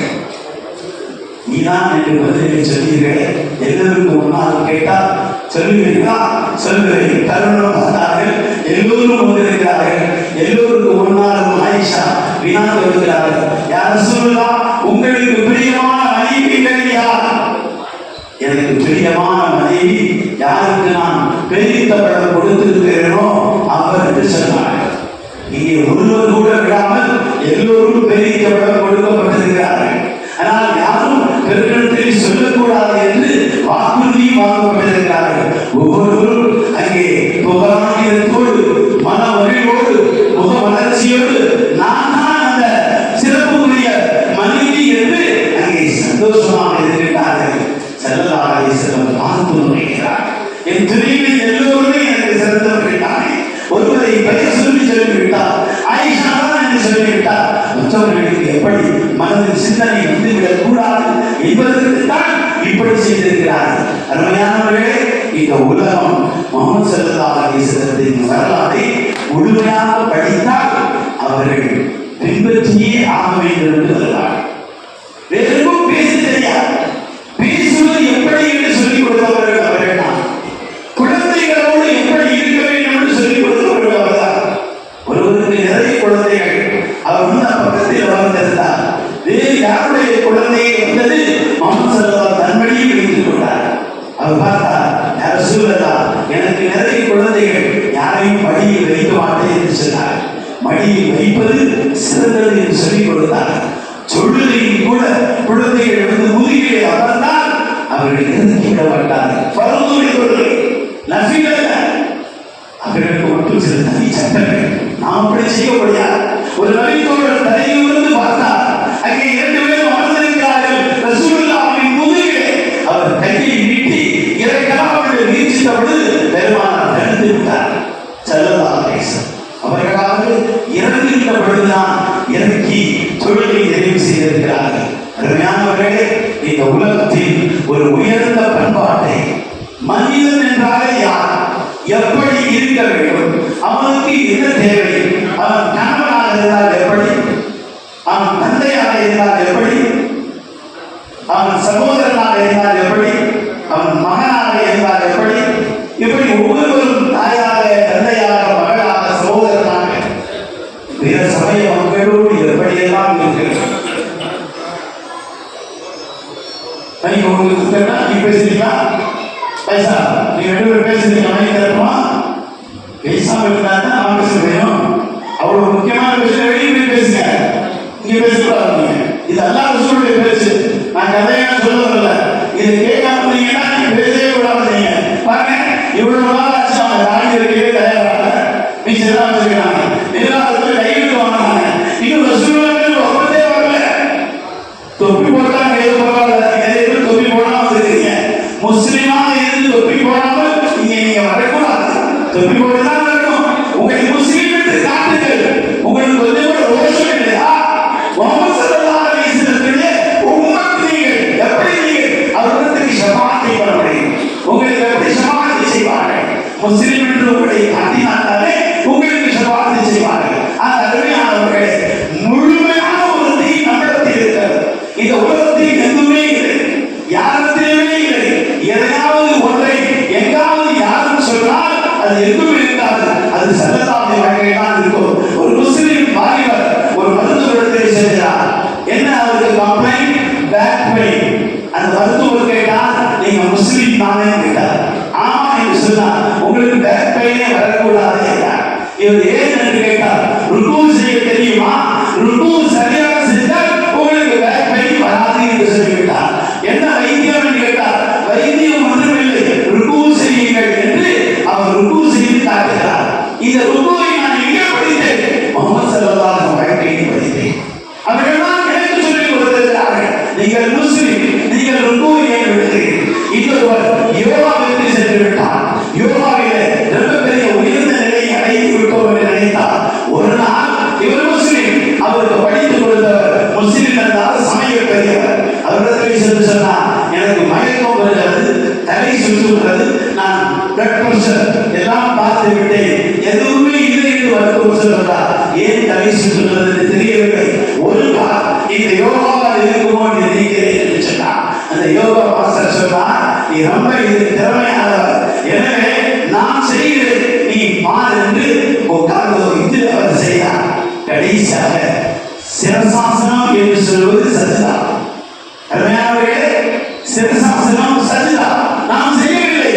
நீதான் என்று பதிலை சொன்னீர்கள். எல்லோருக்கும் முன்னால் கேட்டால் சொல்லுவீர்களா? சொல்லுவேன். தருணம் பார்த்தார்கள், எல்லோரும் வந்திருக்கிறார்கள். எல்லோருக்கும் முன்னாலும் ஆயிஷா வினா வருகிறார்கள், யார் ரசூலுல்லாஹ், உங்களுக்கு பிரியமான மனைவிகள் யார்? எனக்கு பிரியமான மனைவி யாருக்கு நான் பேரித்த பழம் கொடுத்திருக்கிறேனோ அவர் என்று சொன்னார்கள். இங்கே ஒருவர் கூட விடாமல் எல்லோரும் பேரித்த பழம் கொடுக்கப்பட்டிருக்கிறார்கள். ஆனால் யாரும் பெருக்கிடத்தில் சொல்லக்கூடாது என்று வாக்குறுதி வாங்கப்பட்டிருக்கிறார்கள். ஒவ்வொருவரும் அங்கே புகழாங்கியத்தோடு மன மகிழ்வோடு முக வளர்ச்சியோடு நான் தான் அந்த சிறப்புக்குரிய மனைவி என்று அங்கே சந்தோஷமாக இருக்கின்றார்கள். ஸல்லல்லாஹு அலைஹி வஸல்லம் பார்த்து நுழைகிறார். என் துணையில் எல்லோருமே எனக்கு சிறந்தவர்கள் தானே. ஒருவரை பெயர் சொல்லி சொல்லிவிட்டார், ஆயிஷா தான் என்று சொல்லிவிட்டார், மற்றவர்களுக்கு எப்படி மனதில் சிந்தனை வந்துவிடக் கூடாது என்பதற்கு தான் இப்படி செய்திருக்கிறார்கள். அருமையானவர்களே, இந்த உலகம் முஹம்மது ஸல்லல்லாஹு அலைஹி வஸல்லத்தின் வரலாறை முழுமையாக படித்தால் அவர்கள் பின்பற்றியே ஆக வேண்டும் என்று வருவார். வெறும் பேச தெரியாது, பேசுவது எப்படி என்று சொல்லிக் கொடுத்தவர்கள் அவர்கள் தான். குழந்தைகளோடு எப்படி இருக்க வேண்டும் என்று சொல்லிக் கொடுத்தவர்கள் யாரையும் மடியில் வைக்க மாட்டேன் என்று சொன்னார். மடியில் வைப்பது சிறந்தது என்று சொல்லிக் கொடுத்தார். சொல்லுகையில் கூட குழந்தைகள் வந்து முதுகிலே அமர்ந்தால் அவர்கள் இறந்து விட மாட்டார்கள். பரந்துரை கொள்கை நபிகள் அவர்களுக்கு மட்டும் சில தனி சட்டங்கள். நாம் அப்படி செய்ய முடியாது. ஒரு நபித்தோழர் தலையிலிருந்து பார்த்தார், அங்கே 2 பேரும் அமர்ந்திருக்கிறார்கள். ரசூலுல்லாஹின் முதுகிலே அவர் கையை நீட்டி இறக்கலாம் என்று வீழ்ச்சித்தபோது பெருமானார் தடுத்து விட்டார். ஸல்லல்லாஹு அலைஹி வஸல்லம் அவர்களாக இறங்குகின்ற பொழுதுதான் இறக்கி தொழிலை நிறைவு செய்திருக்கிறார்கள். அருமையானவர்களே, இந்த உலகத்தில் ஒரு உயர்ந்த பண்பாட்டை, மனிதன் என்றாலே யார், எப்படி இருக்க வேண்டும், அவனுக்கு என்ன தேவை, அவன் கணவனாக இருந்தால் எப்படி, அவன் தந்தையாக இருந்தால் எப்படி, அவன் சகோதரனாக இருந்தால் எப்படி, அவன் மகனாக இருந்தால் எப்படி, இப்படி ஒவ்வொருவரும் தாயாக, தந்தையாக, மகளாக, சகோதரனாக பிற சமய மக்களோடு எப்படியெல்லாம் இருக்கிறது. உங்களுக்கு நீ பேசுறீங்களா பைசா, நீங்க 2 பேர் பேசுறீங்க, வாங்கி தரணுமா? பேசாம இருந்தா தான் நான் பேச முடியும். அவ்வளவு முக்கியமான விஷயம் வெளியே போய் பேசுங்க, இங்க பேசக்கூடாது. இது அல்லாஹ் ரசூலுடைய பேச்சு, நான் கதையான சொல்ல வரல. இது கேட்காம இருந்தீங்கன்னா நீங்க பேசவே கூடாது. நீங்க பாருங்க, இவ்வளவு நாள் ஆச்சு அவங்க ராணி இருக்கவே தயாராக மீசெல்லாம் வச்சிருக்காங்க, நிர்வாகத்தில் கைவிட்டு வாங்கினாங்க. இன்னும் ரசூலுல்லாஹ் ஒப்பந்தே வரல. தொப்பி போட்டாங்க, ஏதோ பரவாயில்ல. நிறைய பேர் தொப்பி போடாம இருக்கீங்க. முஸ்லிமாக இருந்து தொப்பி போடாமல் இங்க நீங்க வரக்கூடாது. தொப்பி போட்டுதான் வரணும். உங்களை முஸ்லிம் என்று காட்டுங்கள். உங்களுக்கு கொஞ்சம் கூட ரோஷம் இல்லையா? முஹம்மது ஸல்லல்லாஹு அலைஹி வஸல்லம் உம்மத் நீங்கள் எப்படி நீங்கள் அவர்களுக்கு ஷஃபாஅத்தை பண்ண முடியும்? உங்களுக்கு எப்படி ஷஃபாஅத்தை செய்வார்கள்? முஸ்லிம் என்று உங்களை காட்டினாலே உங்களுக்கு ஷஃபாஅத்தை செய்வார்கள். அந்த அருமையானவர்களே, முழுமையான ஒரு தீன் நம்மிடத்தில் இருக்கிறது. இந்த உலகத்தில் எதுவுமே இல்லை, யாரிடத்திலுமே இல்லை. எதையாவது ஒன்றை எங்காவது யாரும் சொன்னால் அது எதுவும் இருக்காது. அது ஸல்லல்லாஹு அலைஹி தான் இருக்கும். ஒரு முஸ்லிம் வாலிபர் ஒரு மருத்துவரிடத்தில் செல்கிறார். என்ன அவருக்கு கம்ப்ளைண்ட்? Back pain. அந்த மருத்துவர் கேட்டார், நீங்க முஸ்லிம் தானே கேட்டார். ஆமா என்று சொன்னார். உங்களுக்கு பேக் பெயினே வரக்கூடாது என்றார். இவர் ஏன் என்று கேட்டார். ருக்கு செய்ய தெரியுமா? ருக்கு சரியாக செஞ்சால் உங்களுக்கு பேக் பெயின் வராது என்று சொல்லிவிட்டார். என்ன வைத்தியம் என்று கேட்டார். வைத்தியம் ஒன்றுமில்லை, ருக்கு செய்யுங்கள் என்று அவர் ருக்கு செய்து காட்டுகிறார். இந்த ருக்குவை நான் எங்கே படித்தேன்? முஹம்மது ஸல்லல்லாஹு அலைஹி வாழ்க்கையை படித்தேன். அவர்கள்தான் எனக்கு சொல்லிக் கொடுத்திருக்கிறார்கள். நீங்கள் முஸ்லிம், நீங்கள் ருக்குவை ஏன் விடுகிறீர்கள்? இன்னொருவர் யோகாவிற்கு சென்று விட்டார். யோகாவிலே ரொம்ப பெரிய உயர்ந்த நிலையை அடைந்து விட்டோம் என்று நினைத்தார். ஒரு நாள் இவர் முஸ்லிம், அவருக்கு படித்துக் கொடுத்தவர் முஸ்லிம் என்றால் சமய பெரியவர். அவரிடத்தில் சென்று சொன்னார், எனக்கு மயக்கம் வருகிறது, தலை சுற்றுகிறது, நான் பிளட் பிரஷர் எல்லாம் பார்த்து விட்டேன், எதுவுமே இல்லை என்று மருத்துவர் சொல்கிறார். ஏன் தலை சுற்றுகிறது என்று தெரியவில்லை. ஒரு நாள் இந்த யோகாவில் இருக்குமோ என்று நினைக்கிறேன் என்று சொன்னார். அந்த யோகா மாஸ்டர் சொன்னார், நீ ரொம்ப இது திறமையானவர், எனவே நான் செய்கிறேன், நீ பார் என்று உட்கார்ந்து வைத்து அவர் செய்தார். கடைசியாக சிரசாசனம் என்று சொல்வது சஜ்தா. அருமையானவர்களே, சிரசாசனம் சஜ்தா நாம் செய்யவில்லை.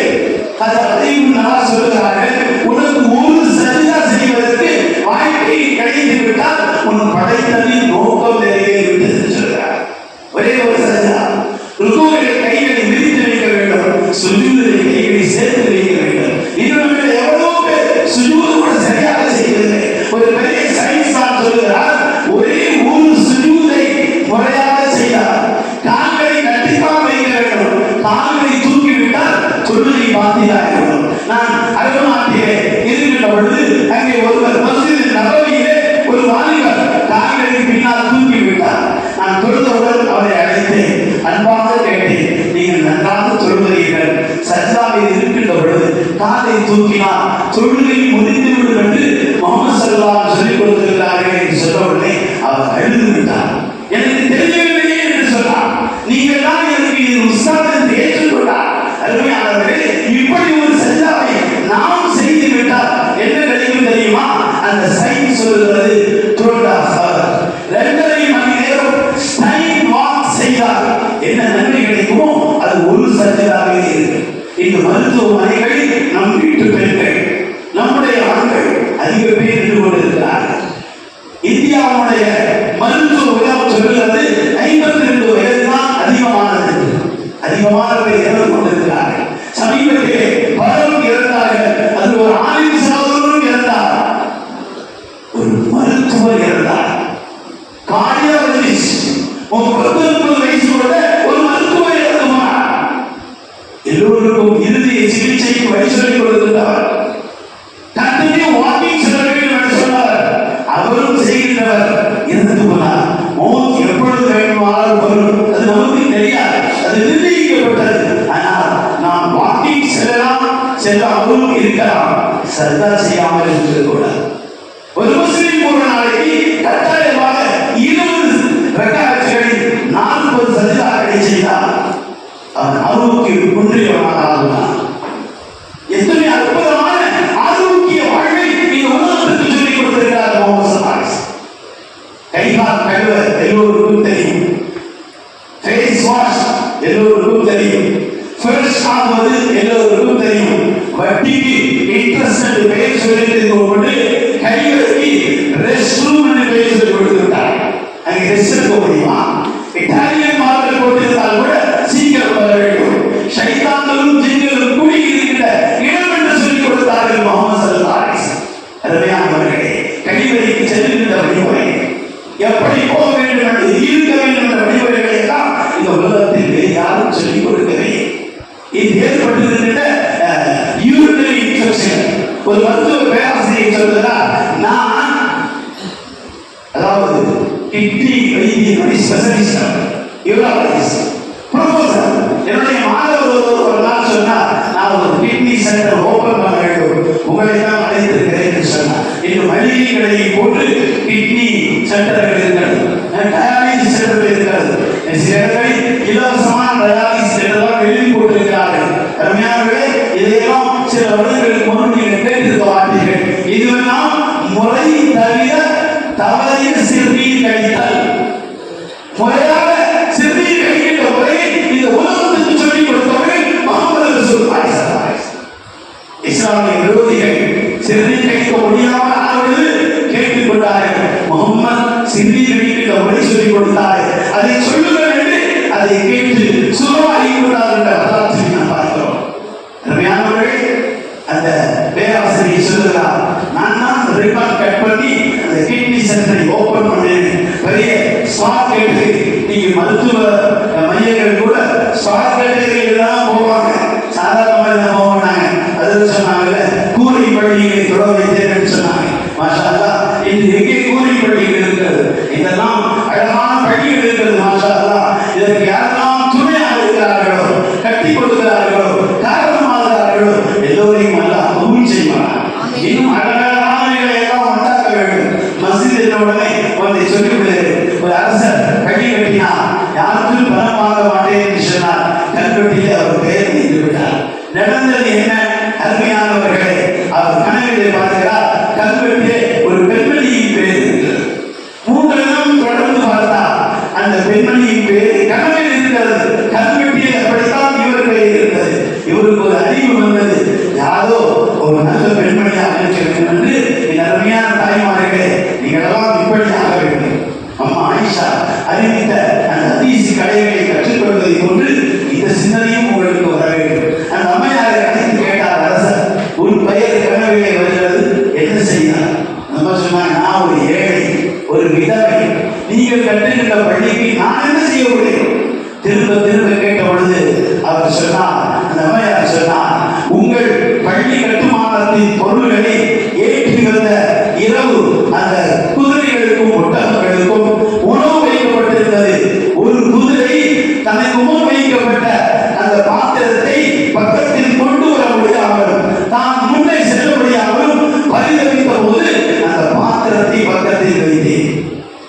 அதையும் நல்லா சொல்லுகிறார்கள், உனக்கு ஒரு சஜ்தா செய்வதற்கு வாய்ப்பை கிடைத்து விட்டால் உன் படைத்தலின் நோக்கம் நிறைவேறிவிட்டது சொல்கிறார். ஒரே ஒரு சஜ்தா. ருக்குவில் கைகளை விரித்து வைக்க வேண்டும், சுஜூதில் கைகளை சேர்த்து வைக்க வேண்டும். இன்னொரு எவ்வளவு பேர் சுஜூது கூட சரியாக செய்வதில்லை. ஒரு பெரிய சயின்ஸ்தான் சொல்லுகிறார், ஒரே ஒரு சுஜூதை முறையாக செய்தார். கால்களை கட்டித்தான் வைக்க வேண்டும், கால்களை தூக்கிவிட்டால் தொழுகை பாத்தியாகிவிடும். நான் அரபு நாட்டிலே இருக்கின்ற பொழுது அங்கே ஒருவர் மஸ்ஜித் நபவியிலே ஒரு வாலிபர் கால்களை பின்னால் தூக்கிவிட்டார். நான் தொழுதவுடன் அவரை அழைத்தேன், அன்பாக கேட்டேன், நீங்கள் நன்றாக தொழுகிறீர்கள், சஜ்தாவில் இருக்கின்ற பொழுது காலை தூக்கினால் தொழுகை முறிந்துவிடும் என்று முஹம்மது ஸல்லல்லாஹு அலைஹி சொல்லிக் கொடுத்திருக்கிறார்கள் என்று சொன்னவுடனே அவர் அழுது விட்டார். எனக்கு தெரியவில்லையே என்று சொன்னார். நீங்கள் தான் எனக்கு இது உஸ்தாத் என்று ஏற்றுக்கொண்டார். அருமையானவர்களே, இப்படி ஒரு சஜ்தாவை நாம் செய்து விட்டால் என்ன கிடைக்கும் தெரியுமா? அந்த சைன் சொல்லுகிறது 2.5 மணி நேரம் ஸ்டைன் வாக் செய்தால் என்ன நன்மை கிடைக்குமோ அது ஒரு சஜ்தாவே இருக்கு. இந்த மருத்துவமனைகளில் நம் வீட்டு பெண்கள், நம்முடைய அமெரிக்காவுடைய மருத்துவ உலகம் சொல்லுகிறது 52 வயதுதான் அதிகமானவரை இறந்து கொண்டிருக்கிறார்கள். சமீபத்திலே பலரும் இறந்தார்கள். அது ஒரு ஆலிம் சகோதரரும் இறந்தார், ஒரு மருத்துவர் இறந்தார். கார்டியாலஜிஸ்ட் 39 வயசு கொண்ட ஒரு மருத்துவர் இறந்துமார். எல்லோருக்கும் இறுதி சிகிச்சைக்கு வழி சொல்லிக் கொடுக்கின்றவர், கண்டினியூ வாக்கிங் செல்ல வேண்டும் என்று சொன்னார். அவரும் செய்கின்றவர் இறந்து போனார். மௌத் எப்பொழுது வேண்டுமானாலும் வரும், அது நமக்கு தெரியாது, அது நிர்ணயிக்கப்பட்டது. ஆனால் நாம் வாக்கிங் செல்லாமலும் இருக்கலாம், சர்தா செய்யாமல் இருக்கக்கூடாது. ஒரு முஸ்லிம் ஒரு நாளைக்கு கட்டாயமாக 20 ரக்காத்துகளில் 40 சஜிதாக்களை செய்தார். அவன் ஆரோக்கிய குன்றியவனாக ஆகுவான். எத்தனை அற்புதமான ஆரோக்கிய வாழ்வை இந்த உலகத்திற்கு சொல்லிக் கொடுத்திருக்கிறார் முகமது ஸல்லல்லாஹு. கைகால் கழுவ எல்லோருக்கும் தெரியும், ஃபேஸ் வாஷ் எல்லோருக்கும் தெரியும், ஃபர்ஸ்ட் ஆவது எல்லோருக்கும் தெரியும். வட்டிக்கு இன்ட்ரெஸ்ட் என்று பெயர் சொல்லிட்டு கொண்டு கைவருக்கு ரெஸ்ட் ரூம் என்று பெயர் சொல்லி கொடுத்து விட்டார். அங்கே ரெஸ்ட் எடுக்க முடியுமா? இட்டாலியன் மார்க்கெட் போட்டிருந்தால் கூட சீக்கிரம் வர வேண்டும். ஷைத்தான்களும் ஜின்களும் கூடி இருக்கின்ற இடம் என்று சொல்லிக் கொடுத்தார்கள் முகமது ஸல்லல்லாஹு. அருமையானவர்களே, கைவரிக்கு செல்கின்ற வழிமுறை, எப்படி போக வேண்டும் என்று இருக்க வேண்டும் என்ற வழிமுறைகளை எல்லாம் இந்த உலகத்தில் வேறு யாரும் சொல்லிக் கொடுக்கவே. இது ஏற்பட்டிருக்கின்ற யூரினரி இன்ஃபெக்ஷன். ஒரு மருத்துவ பேராசிரியர் சொல்கிறார், நான் அதாவது கிட்னி வைத்தியனுடைய ஸ்பெஷலிஸ்ட், யூராலஜிஸ்ட், ப்ரொஃபசர். என்னுடைய மாணவர் ஒரு நாள் சொன்னார், நான் ஒரு கிட்னி சென்டர் ஓபன் பண்ண வேண்டும், உங்களை தான் அழைத்திருக்கிறேன் என்று சொன்னார். இன்று மளிகை கடையை போட்டு கிட்னி சென்டர்கள் இருக்கிறது, டயாலிசிஸ் சென்டர்கள் இருக்கிறது. சில இடங்களில் இலவசமான டயாலிசிஸ் சென்டர் எழுதி போட்டிருக்கிறார்கள். அருமையானவர்களே, இதையெல்லாம் சில வருடங்களுக்கு முன்பு நீங்கள் கேட்டிருக்க மாட்டீர்கள். இதுவெல்லாம் முறை தவிர தவறிய சிறுநீர் கழித்தல். முறையாக சிறுநீர் கழிக்கின்ற முறையை இந்த உலகத்துக்கு சொல்லிக் கொடுத்தவர்கள் முஹம்மது ரசூலுல்லாஹி ஸல்லல்லாஹு அலைஹி வஸல்லம். இஸ்லாமிய விரோதிகள் சிறுநீர் கழிக்க முடியாமல் ஆனது கேட்டுக் கொண்டார்கள். முஹம்மது சிறுநீர் கழிக்கின்ற முறை சொல்லிக் கொடுத்தார்கள். அதை சொல்லுங்கள் என்று அதை கேட்டு சுகமாகி கொண்டார்கள் என்ற வரலாற்றை நாம் பார்க்கிறோம். அருமையானவர்களே, அந்த பேராசிரியர் சொல்லுகிறார், நான் தான் ரிப்பன் கட் பண்ணி அந்த கிட்னி சென்டரை ஓபன் பண்ணேன். பெரிய ஸ்பாட் கேட்டு நீங்க மருத்துவ மையங்கள் கூட ஸ்பாட் கேட்டு தான் போவாங்க, சாதாரணமாக போக மாட்டாங்க. அது சொன்னாங்கல்ல, கூலி பள்ளிகளை தொட வைத்தேன் சொன்னாங்க. மாஷா அல்லாஹ், இன்று எங்கே கூலி பள்ளிகள் இருக்கிறது? இதெல்லாம் அழகான பள்ளிகள் இருக்கிறது. மாஷா அல்லாஹ், இதற்கு யாரெல்லாம் துணையாக இருக்கிறார்களோ, கட்டி கொடுக்கிறார்களோ, காரணமாகிறார்களோ, எல்லோரையும் அல்லாஹ் கபூல் செய்வார். இன்னும் அழகானவைகளை எல்லாம் உண்டாக்க வேண்டும். மஸ்ஜித் என்ற உடனே ஒன்றை சொல்லிவிடுகிறேன். ஒரு அரசர் பள்ளி கட்டினார், யாருக்கும் பணம் வாங்க மாட்டேன் என்று சொன்னார். கல்வெட்டிலே அவர் பெயர் வைத்து விட்டார். நடந்தது என்ன? அருமையானவர்களே, அவர் கனவிலே பார்க்கிறார், கல்வெட்டிலே ஒரு பெண்மணியின் பெயர் இருக்கிறது. 3 தினம் தொடர்ந்து பார்த்தார், அந்த பெண்மணியின் பெயர் கனவில் இருக்கிறது. கல்வெட்டிலே அப்படித்தான் இவர் பெயர் இருக்கிறது. இவருக்கு ஒரு அறிவு வந்தது, யாரோ ஒரு நல்ல பெண்மணியாக இருக்க வேண்டும் என்று. என் அருமையான தாய்மார்களே, நீங்களெல்லாம் இப்படியாக வேண்டும். அம்மா ஆயிஷா அறிவித்த அந்த ஹதீஸ் கலைகளை கற்றுக்கொள்வதை போன்று இந்த சிந்தனையும் உங்களுக்கு வர வேண்டும். அந்த அம்மையாரை அழைத்து கேட்டார் அரசர், உன் பெயர் கனவிலே வருகிறது, என்ன செய்தார்? நம்ம சொன்னாங்க, நான் ஒரு ஏழை, ஒரு விதவை, நீங்கள் கற்றுக்கின்ற பள்ளிக்கு நான் என்ன செய்ய முடியும்? திரும்ப திரும்ப கேட்ட பொழுது அவர் சொன்னார், அந்த அம்மையார் சொன்னார், உங்கள் பள்ளி கட்டுமானத்தின் பொருள்களை ஏற்றி வந்த இரவு அந்த குதிரைகளுக்கும் ஒட்டகங்களுக்கும் உணவு வைக்கப்பட்டிருந்தது. ஒரு குதிரை தனக்கு முன் வைக்கப்பட்ட அந்த பாத்திரத்தை பக்கத்தில் கொண்டு வர முடியாமல், தான் முன்னே செல்ல முடியாமல் பரிதவித்த போது அந்த பாத்திரத்தை பக்கத்தில் வைத்தேன்.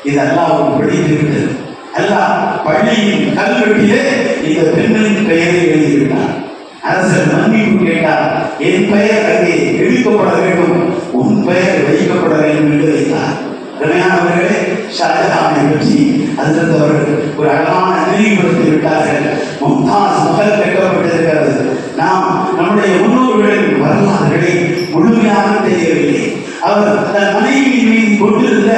இதெல்லாம் பிடித்துவிட்டது. அல்லாஹ் பள்ளியின் கல்வெட்டிலே இந்த பெண்ணின் பெயரை எழுதிவிட்டார். அரசர் மன்னிப்பு கேட்டார், என் பெயர் அங்கே எழுதப்பட வேண்டும், உன் பெயர் வைக்கப்பட வேண்டும் என்று வைத்தார். அருமையானவர்களே, ஷாஜஹானை பற்றி அதிலிருந்து அவர்கள் ஒரு அழகான நினைவுபடுத்தி விட்டார்கள். மும்தாஸ் மகள் கட்டப்பட்டிருக்கிறது. நாம் நம்முடைய முன்னோர்களின் வரலாறுகளை முழுமையாக தெரியவில்லை. அவர் தன் மனைவியின் மீது கொண்டிருந்த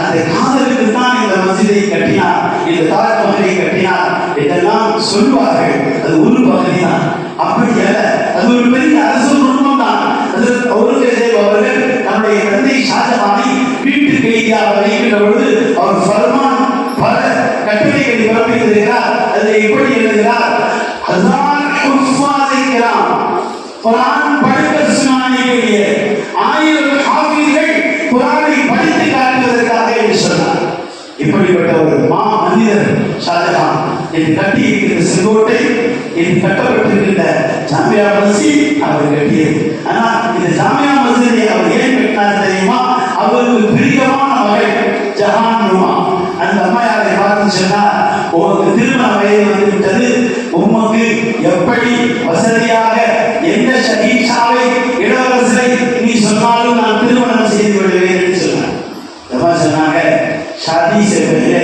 அந்த காதலுக்கு தான் இந்த மஸ்ஜிதை கட்டினார், இந்த தாஜ் மஹலை கட்டினார் இதெல்லாம் சொல்வார்கள். அது ஒரு பகுதி தான். அப்படி அல்ல, அது ஒரு பெரிய அரசு குடும்பம் தான். அது அவுரங்கசீப் அவர்கள் நம்முடைய தந்தை ஷாஜஹானை வீட்டு கைதியாக வைக்கின்ற பொழுது அவர் ஃபர்மான் பல கட்டளைகளை பிறப்பித்திருக்கிறார். அதில் எப்படி எழுதுகிறார், ஹஸார் ஹுஃபாஸை கிராம், குர்ஆன் படிக்க சுனானியே 1000 ஹாஃபிஸ்கள் குர்ஆனை படித்து காட்டுவதற்காக என்று சொன்னார். இப்படிப்பட்ட ஒரு மா மனிதர் ஷாஜஹான் என்று கட்டி இருக்கிற செங்கோட்டை, என்று கட்டப்பட்டிருக்கின்ற ஜாமியா மஸ்ஜித் அவர் கட்டியது. ஆனால் இந்த ஜாமியா மஸ்ஜிதை அவர் ஏன் கட்டினார் தெரியுமா? அவருக்கு பிரியமான மகள் ஜஹான் நுமா அந்த அம்மையாரை பார்த்து சொன்னார், உனக்கு திருமண வயது வந்து விட்டது, உமக்கு எப்படி வசதியாக எந்த ஷஹீஷாவை இளவரசரை நீ சொன்னாலும் நான் திருமணம் செய்து விடுவேன் என்று சொன்னார். சொன்னாங்க, शादी से पहले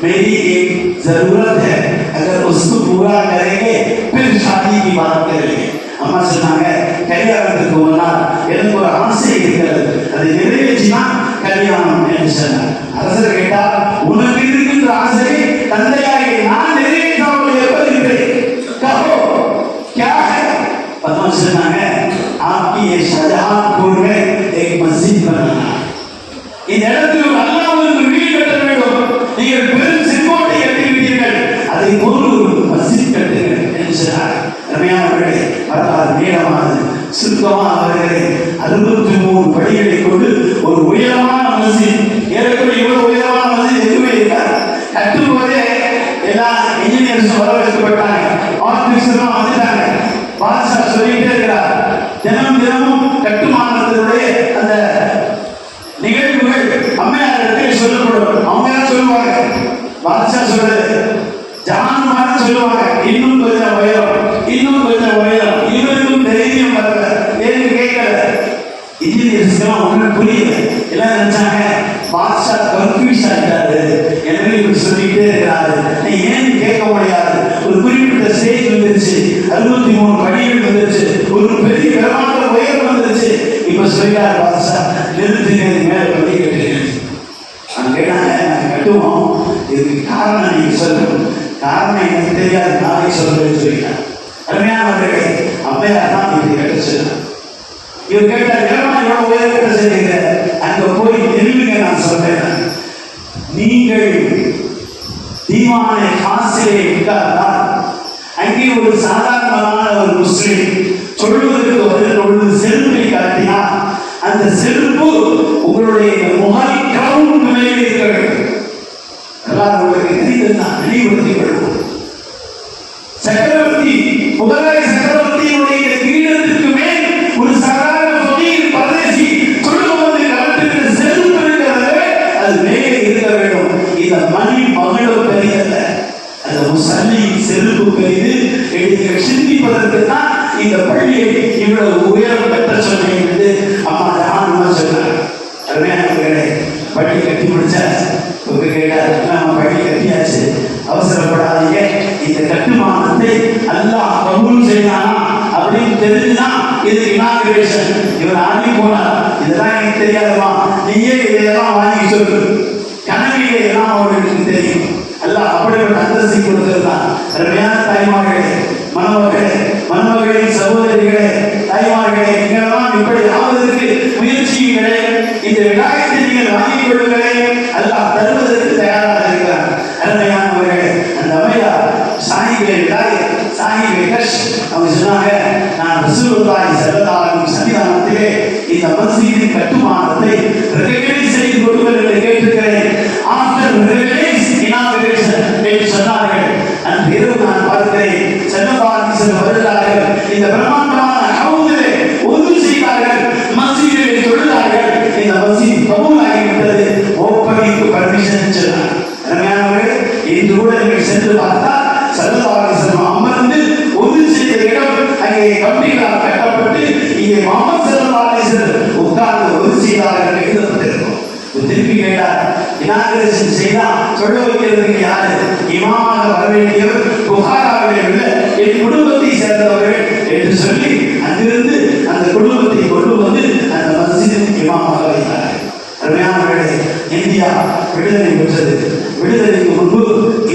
मेरी एक जरूरत है, अगर उसको पूरा करेंगे फिर शादी की बात करेंगे. அம்மா சொன்னாங்க, கல்யாணத்துக்கு முன்னால் எனக்கு ஒரு ஆசை இருக்கிறது, அதை நிறைவேற்றினா கல்யாணம் என்று சொன்னார். அரசர் கேட்டார், உனக்கு இருக்கின்ற ஆசையை தந்தையாகிய நான் நிறைவேற்றாமல் இருப்பதில்லை, கஹோ क्या है? அம்மா சொன்னாங்க, आपकी ये शाहजहांपुर में एक मस्जिद बनाना, இந்த இடத்தில் அல்லாஹ்வுக்கு வீடு கட்ட வேண்டும், நீங்கள் பெரும் செங்கோட்டை கட்டிவிட்டீர்கள், அதை போன்று ஒரு மஸ்ஜித் கட்டுங்கள் என்று சொன்னார். ரம்யானவர்களே, வரலாறு நீளமானது, சுருக்கமாக வருகிறேன். 63 படிகளை கொண்டு ஒரு உயரமான மஸ்ஜித், ஏறக்குறைய இவ்வளவு உயரமான மஸ்ஜித் எதுவுமே இருக்காது. கட்டும் போதே எல்லா இன்ஜினியர்ஸ் வரவேற்கப்பட்டாங்க, ஆர்டிஸ்ட்லாம் வந்துட்டாங்க. பாட்ஷா சொல்லிட்டே இருக்கிறார், தினமும் கட்டுமானத்தினுடைய அந்த நிகழ்வுகள் அம்மையாருக்கு சொல்லப்படும். அவங்க தான் சொல்லுவாங்க, பாட்ஷா சொல்றது ஜானுமான சொல்லுவாங்க, இன்னும் கொஞ்சம் உயரம், இன்னும் கொஞ்சம் உயரம், இவருக்கும் தைரியம் வரல, ஏன்னு கேட்கல. இன்ஜினியர்ஸ்லாம் ஒன்றும் புரியல, எல்லாம் நினைச்சாங்க பாட்ஷா கன்ஃபியூஸ் ஆகிட்டாரு, எனவே இப்படி சொல்லிக்கிட்டே இருக்கிறாரு, நீ ஏன்னு கேட்க முடியாது. ஒரு குறிப்பிட்ட ஸ்டேஜ் வந்துருச்சு, 63 படிகள் வந்துருச்சு, ஒரு பெரிய பிரமாண்ட உயரம் வந்துருச்சு. இப்ப சொல்லிட்டார் பாட்ஷா, நிறுத்துங்க, மேல படி கட்டுங்க. நான் கேட்டாங்க, நாங்கள் கட்டுவோம், இதுக்கு காரணம் நீங்க சொல்லணும். காரணம் எனக்கு தெரியாது, நாளைக்கு சொல்றேன்னு சொல்லிட்டாங்க. அருமையானவர்களே, அம்மையார் தான் இப்படி கட்ட சொன்னார். இவர் கேட்டார், ஏமா இவ்வளவு உயரம் கட்ட செய்யுங்க, அங்க போய் நில்லுங்க. நான் சொல்றேன், நீங்கள் தீவானை காசிலே விட்டால்தான் அங்கே ஒரு சாதாரணமான ஒரு முஸ்லிம் சொல்வதற்கு ஒரு செருப்பை காட்டினார், அந்த செருப்பு உங்களுடைய முகல் கிரவுண்ட் மேலே இருக்க வேண்டும். எல்லாரும் உங்களுக்கு நினைவுறுத்திக் கொள்வோம். சக்கரவர்த்தி, முகலாய சக்கரவர்த்தியினுடைய கிரீடத்திற்கு மேல் ஒரு சாதாரண பகீர் பரதேசி சொல்லுவது கலட்டுகிற செருப்பு இருக்கிறது, அது மேலே இருக்க வேண்டும். இந்த மணி மகளோ பெரியதல்ல, அந்த முசல்லி செருப்பு பெரிது. நீங்கள் சிந்திப்பதற்கு தான் இந்த பள்ளியை இவ்வளவு உயரம் கட்ட சொன்னேன் என்று அம்மா ஜஹான் சொன்னார். அருமையானவர்களே, பள்ளி கட்டி முடிச்சாச்சு. கேட்டார், நம்ம பள்ளி கட்டியாச்சு, அவசரப்படாதீங்க, இந்த கட்டுமானத்தை அல்லாஹ் கபூல் செய்யலாம் அப்படின்னு தெரிஞ்சுதான் இது இனாகிரேஷன். இவர் ஆடி போனார், இதெல்லாம் எனக்கு தெரியாதுமா, நீயே இதையெல்லாம் வாங்கி சொல்லு, கனவிலே எல்லாம் அவர்களுக்கு தெரியும். அல்லாஹ் அப்படிப்பட்ட அந்தஸ்தை கொடுத்திருந்தான். அருமையான தாய்மார்களே, மணமகளின் சகோதரிகளே, தாய்மார்களே, நீங்களெல்லாம் இப்படி ஆவதற்கு முயற்சிகளே, இந்த விநாயகத்தை நீங்கள் வாங்கிக் கொள்ளுங்களே, அல்லாஹ் தருவதற்கு தயாராக இருக்கிறார். அருமையானவர்களே, அந்த அம்மையார் சாஹிபே விநாயகர், சாஹிபே கஷ், அவங்க சொன்னாங்க, நான் ரசூலுல்லாஹி ஸல்லல்லாஹு அலைஹி வஸல்லம் சன்னிதானத்திலே இந்த மஸ்ஜிதின் கட்டுமானத்தை ரெகக்னைஸ் செய்து கொடுங்கள் என்று கேட்டிருக்கிறேன். ஆஃப்டர் ரெகக்னைஸ் இனாகிரேஷன் என்று சொன்னார்கள். அன்று இரவு நான் பார்க்கிறேன், ஸல்லல்லாஹு அலைஹி வஸல்லம் வருகிறார்கள், இந்த பிரம்மாண்டமான ஹவுதிலே ஒன்று செய்தார்கள், மஸ்ஜிதிலே தொழுதார்கள். இந்த மஸ்ஜித் கபூல் ஆகிவிட்டது, ஓப்பனிங்க்கு பர்மிஷன் சொன்னார். அருமையானவர்களே, இன்று கூட நீங்கள் சென்று பார்த்தால் ஸல்லல்லாஹு அலைஹி வஸல்லம் அமர்ந்து ஒன்று செய்த இடம் அங்கே கம்பிகளால் கட்டப்பட்டு இங்கே முஹம்மது ஸல்லல்லாஹு அலைஹி வஸல்லம் உட்கார்ந்து ஒன்று செய்தார்கள் எழுதப்பட்டிருக்கும். திருப்பி கேட்டார், இனாகிரேஷன் செய்தா சொல்ல வைக்கிறதுக்கு யாரு? இமாமாக வர வேண்டியவர் புகாராவிலே உள்ள என் குடும்பத்தை சேர்ந்தவர்கள் என்று சொல்லி அங்கிருந்து அந்த குடும்பத்தை கொண்டு வந்து அந்த மஸ்ஜிதின் இமாமாக வைத்தார்கள். அருமையானவர்களே, இந்தியா விடுதலை பெற்றது. விடுதலைக்கு முன்பு